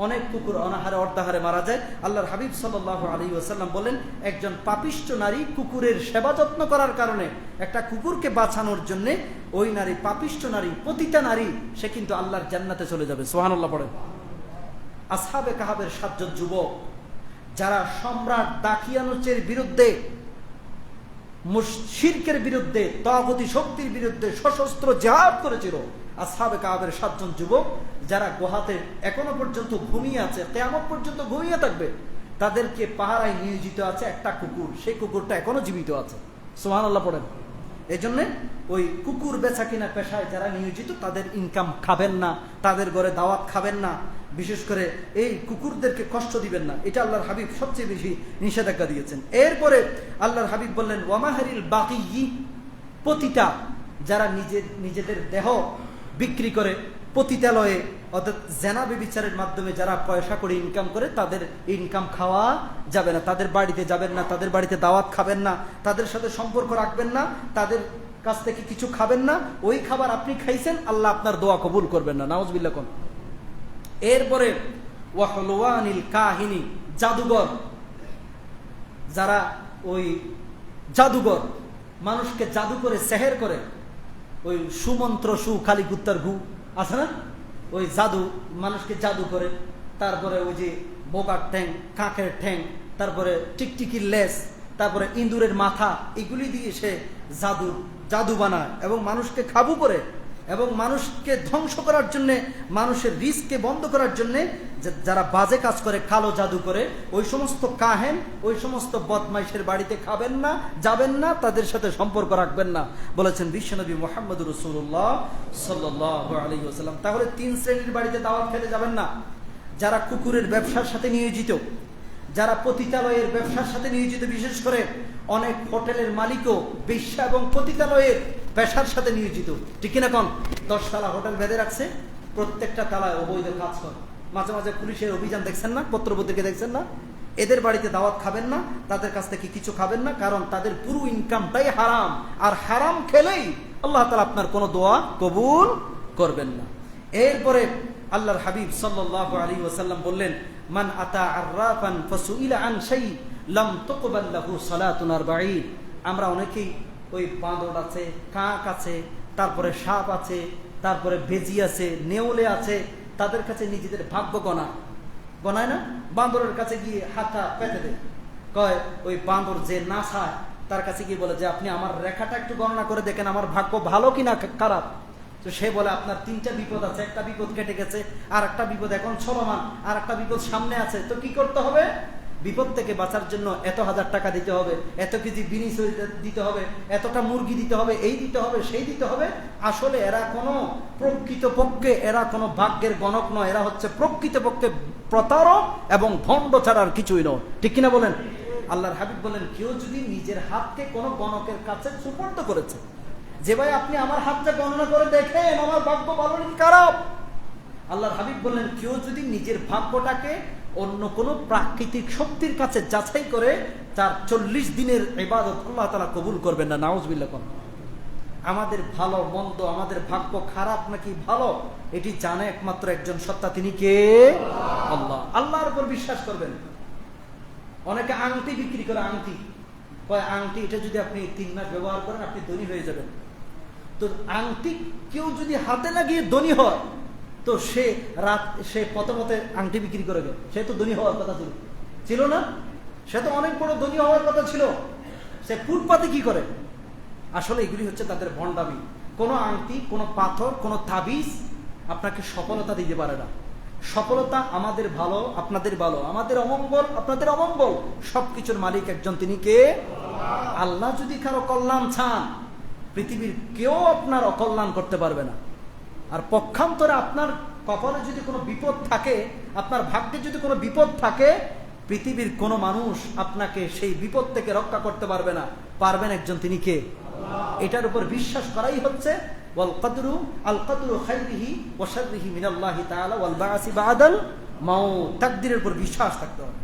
অনেক কুকুর অনাহারে অর্ধাহারে মারা যায়। আল্লাহর হাবিব সাল্লাল্লাহু আলাইহি ওয়াসাল্লাম বলেন, একজন পাপিষ্ঠ নারী কুকুরের সেবা যত্ন করার কারণে, একটা কুকুরকে বাঁচানোর জন্য ওই নারী, পাপিষ্ঠ নারী, পতিতা নারী, সে কিন্তু আল্লাহর জান্নাতে চলে যাবে। সুবহানাল্লাহ পড়েন। আসহাবে কাহাবের 7 জন যুবক যারা সম্রাট দাকিয়ানুসের বিরুদ্ধে, শিরকের বিরুদ্ধে, তাগুতি শক্তির বিরুদ্ধে সশস্ত্র জিহাদ করেছিল, আসহাবে কাহাবের 7 জন যুবক যারা গুহাতে এখনো পর্যন্ত ঘুমিয়ে আছে, কিয়ামত পর্যন্ত ঘুমিয়ে থাকবে, তাদেরকে পাহারায় নিয়োজিত আছে একটা কুকুর। সেই কুকুরটা এখনো জীবিত আছে। সুবহানাল্লাহ পড়েন। এই জন্য ওই কুকুর বেচা কিনা পেশায় যারা নিয়োজিত, তাদের ইনকাম খাবেন না, তাদের ঘরে দাওয়াত খাবেন না, বিশেষ করে এই কুকুরদেরকে কষ্ট দিবেন না। এটা আল্লাহর হাবিব সবচেয়ে বেশি নিষেধাজ্ঞা দিয়েছেন। এরপরে আল্লাহর হাবিব বললেন, ওয়ামাহারিল বাকি, পতিতা যারা নিজেদের দেহ বিক্রি করে পতিতালয়ে, অর্থাৎ জেনা ব্যভিচারের মাধ্যমে যারা পয়সা করে ইনকাম করে, তাদের ইনকাম খাওয়া যাবে না। তাদের বাড়িতে যাবেন না, তাদের বাড়িতে দাওয়াত খাবেন না, তাদের সাথে সম্পর্ক রাখবেন না, তাদের কাছ থেকে কিছু খাবেন না। ওই খাবার আপনি খাইছেন, আল্লাহ আপনার দোয়া কবুল করবেন না। নাউজুবিল্লাহ। কোন এরপরে ওয়াহলওয়ানিল কাহিনী, জাদুঘর, যারা ওই জাদুঘর মানুষকে জাদু করে, সেহের করে, ওই সুমন্ত্র খালি কুত্তার ঘু আছে না, ওই জাদু মানুষকে জাদু করে, তারপরে ওই যে বোকার ঠ্যাং, কাকের ঠ্যাং, তারপরে টিকটিকির লেজ, তারপরে ইঁদুরের মাথা, এগুলি দিয়ে সে জাদু বানায় এবং মানুষকে কাবু করে এবং মানুষকে ধ্বংস করার জন্য, মানুষের রিস্ককে বন্ধ করার জন্য যারা বাজে কাজ করে, কালো জাদু করে, ওই সমস্ত কাহেন, ওই সমস্ত বদমাইশের বাড়িতে খাবেন না, যাবেন না, তাদের সাথে সম্পর্ক রাখবেন না, বলেছেন বিশ্বনবী মুহাম্মদুর রাসূলুল্লাহ সাল্লাল্লাহু আলাইহি ওয়াসাল্লাম। তাহলে 3 শ্রেণীর বাড়িতে দাওয়াত খেতে যাবেন না: যারা কুকুরের ব্যবসার সাথে নিয়োজিত, যারা পতিতালয়ের ব্যবসার সাথে নিয়োজিত, বিশেষ করে অনেক হোটেলের মালিকও বেশ্যা এবং পতিতালয়ের পেশার সাথে নিয়োজিত, ঠিক কিনা? কোন 10 তালা হোটেল বেঁধে রাখছে, প্রত্যেকটা তালায় অবৈধ কাজ করে। মাঝে মাঝে পুলিশের অভিযান দেখছেন না, পত্রপত্রিকা দেখছেন না? এদের বাড়িতে দাওয়াত খাবেন না, তাদের কাছ থেকে কিছু খাবেন না, কারণ তাদের পুরো ইনকামটাই হারাম। আর হারাম খেলেই আল্লাহ তাআলা আপনার কোনো দোয়া কবুল করবেন না। এরপরে আল্লাহর হাবিব সাল্লাল্লাহু আলাইহি ওয়াসাল্লাম বললেন, মান আতা আররাফান ফাসুইলা আন শাই লাম তুকবাল লাহু সালাতুন 40। আমরা অনেকেই ওই বাঁদর আছে, কাক আছে, তারপরে সাপ আছে, তারপরে বেজি আছে, নেউলে আছে, তাদের কাছে নিজেদের ভাগ্য গনায় না? বাঁদরের কাছে গিয়ে হাতটা পেতে দেয়, কয় ওই বাঁদর যে নাচায় তার কাছে গিয়ে বলে যে আপনি আমার রেখাটা একটু গণনা করে দেখেন আমার ভাগ্য ভালো কিনা খারাপ। তো সে বলে আপনার 3টা বিপদ আছে, একটা বিপদ কেটে গেছে, আর একটা বিপদ এখন চলমান, আর একটা বিপদ সামনে আছে। তো কি করতে হবে? বিপদ থেকে বাঁচার জন্য এত হাজার টাকা দিতে হবে, এত কেজি বিনি দিতে হবে, এতটা মুরগি দিতে হবে, এই দিতে হবে, সেই দিতে হবে। আসলে এরা কোনো প্রকৃতপক্ষে এরা কোনো ভাগ্যের গণক নয়, এরা হচ্ছে প্রকৃতপক্ষে প্রতারক এবং ভণ্ড ছাড়া আর কিছুই নয়। ঠিক কিনা বলেন? আল্লাহর হাবিব বলেন, কেউ যদি নিজের হাতকে কোনো গণকের কাছে সুপর্দ করেছে, যে ভাই আপনি আমার হাতটা গণনা করে দেখেন আমার ভাগ্য ভালো নাকি খারাপ। আল্লাহর হাবিব বললেন, কেউ যদি নিজের ভাগ্যটাকে অন্য কোনো প্রাকৃতিক শক্তির কাছে যাচাই করে, তার 40 দিনের ইবাদত আল্লাহ তাআলা কবুল করবেন না। নাউজুবিল্লাহ। আমাদের ভালো মন্দ, আমাদের ভাগ্য খারাপ নাকি ভালো, এটি জানে একমাত্র একজন সত্তা, তিনি কে? আল্লাহ। আল্লাহর উপর বিশ্বাস করবেন। অনেকে আংটি বিক্রি করে, আংটি কয় আংটি এটা যদি আপনি 3 মাস ব্যবহার করেন আপনি ধনী হয়ে যাবেন। তো আংটি কেউ যদি হাতে লাগিয়ে ধনী হয়, তো সে পথে পথে আংটি বিক্রি করে গেল, সে তো ধনী হওয়ার কথা ছিল না? সে তো অনেক বড় ধনী হওয়ার কথা ছিল, সে ফুটপাতে কি করে? আসলে এগুলি হচ্ছে তাদের ভণ্ডামি। কোনো আংটি, কোনো পাথর, কোনো তাবিজ আপনাকে সফলতা দিতে পারে না। সফলতা আমাদের ভালো, আপনাদের ভালো, আমাদের অমঙ্গল, আপনাদের অমঙ্গল, সবকিছুর মালিক একজন, তিনি কে? আল্লাহ। যদি কারো কল্যাণ চান, পৃথিবীর কেউ আপনার অকল্যাণ করতে পারবে না। আর পক্ষান্তরে আপনার কপালে যদি কোনো বিপদ থাকে, আপনার ভাগ্যে যদি কোনো বিপদ থাকে, পৃথিবীর কোনো মানুষ আপনাকে সেই বিপদ থেকে রক্ষা করতে পারবে না। পারবেন একজন, তিনি কে? এটার উপর বিশ্বাস করাই হচ্ছে ওয়াল কদরু খাইরিহি ওয়া শাররিহি মিনাল্লাহি তাআলা ওয়াল বা'সি বা'দাল মাউত। তাকদীরের উপর বিশ্বাস থাকতে হবে।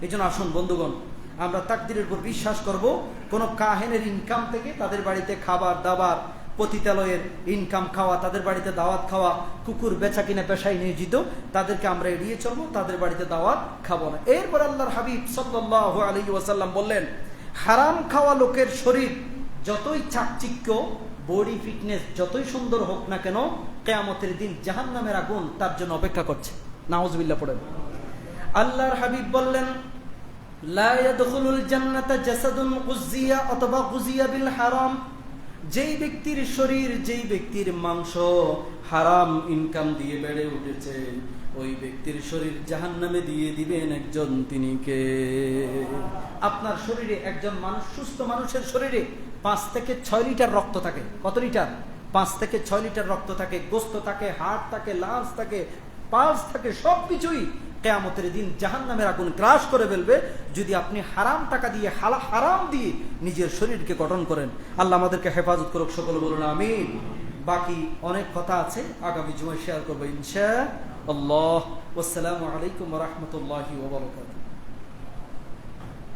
এইজন্য আসুন বন্ধুগণ, আমরা তাকদীরের উপর বিশ্বাস করব। কোন কাহেনের ইনকাম থেকে তাদের বাড়িতে খাবার দাবার, পতিতালয়ের ইনকাম খাওয়া, তাদের বাড়িতে দাওয়াত খাওয়া, কুকুর বেচা কিনা পেশায় নিয়োজিত, তাদেরকে আমরা এড়িয়ে চলবো, তাদের বাড়িতে দাওয়াত খাবো না। এরপর আল্লাহর হাবিব সাল্লাল্লাহু আলাইহি ওয়াসাল্লাম বললেন, হারাম খাওয়া লোকের শরীর যতই চাকচিক্য, বডি ফিটনেস যতই সুন্দর হোক না কেন, কিয়ামতের দিন জাহান্নামের আগুন তার জন্য অপেক্ষা করছে। নাউজুবিল্লাহ পড়েন। আল্লাহর হাবিব বললেন, লা ইয়াদখুলুল জান্নাতা জাসাদুন গুযিয়া অথবা গুযিয়া বিল হারাম। যেই ব্যক্তির শরীর, যেই ব্যক্তির মাংস হারাম ইনকাম দিয়ে বেড়ে উঠেছে, ওই ব্যক্তির শরীর জাহান্নামে দিয়ে দিবেন একজন, তিনি কে? আপনার শরীরে, একজন মানুষ, সুস্থ মানুষের শরীরে 5 থেকে 6 লিটার রক্ত থাকে। কত লিটার? 5 থেকে 6 লিটার রক্ত থাকে, গোস্ত থাকে, হাড় থাকে, লাশ থাকে, পালস থাকে, সবকিছুই কিয়ামতের দিন জাহান্নামের আগুন গ্রাস করে ফেলবে যদি আপনি হারাম টাকা দিয়ে, হারাম দিয়ে নিজের শরীরকে গঠন করেন। আল্লাহ আমাদেরকে হেফাজত করুক, সকলে বলুন আমিন। বাকি অনেক কথা আছে, আগামী জুমায় শেয়ার করবো ইনশাআল্লাহ। আসসালামু আলাইকুম ওয়া রাহমাতুল্লাহি ওয়া বারাকাতুহু।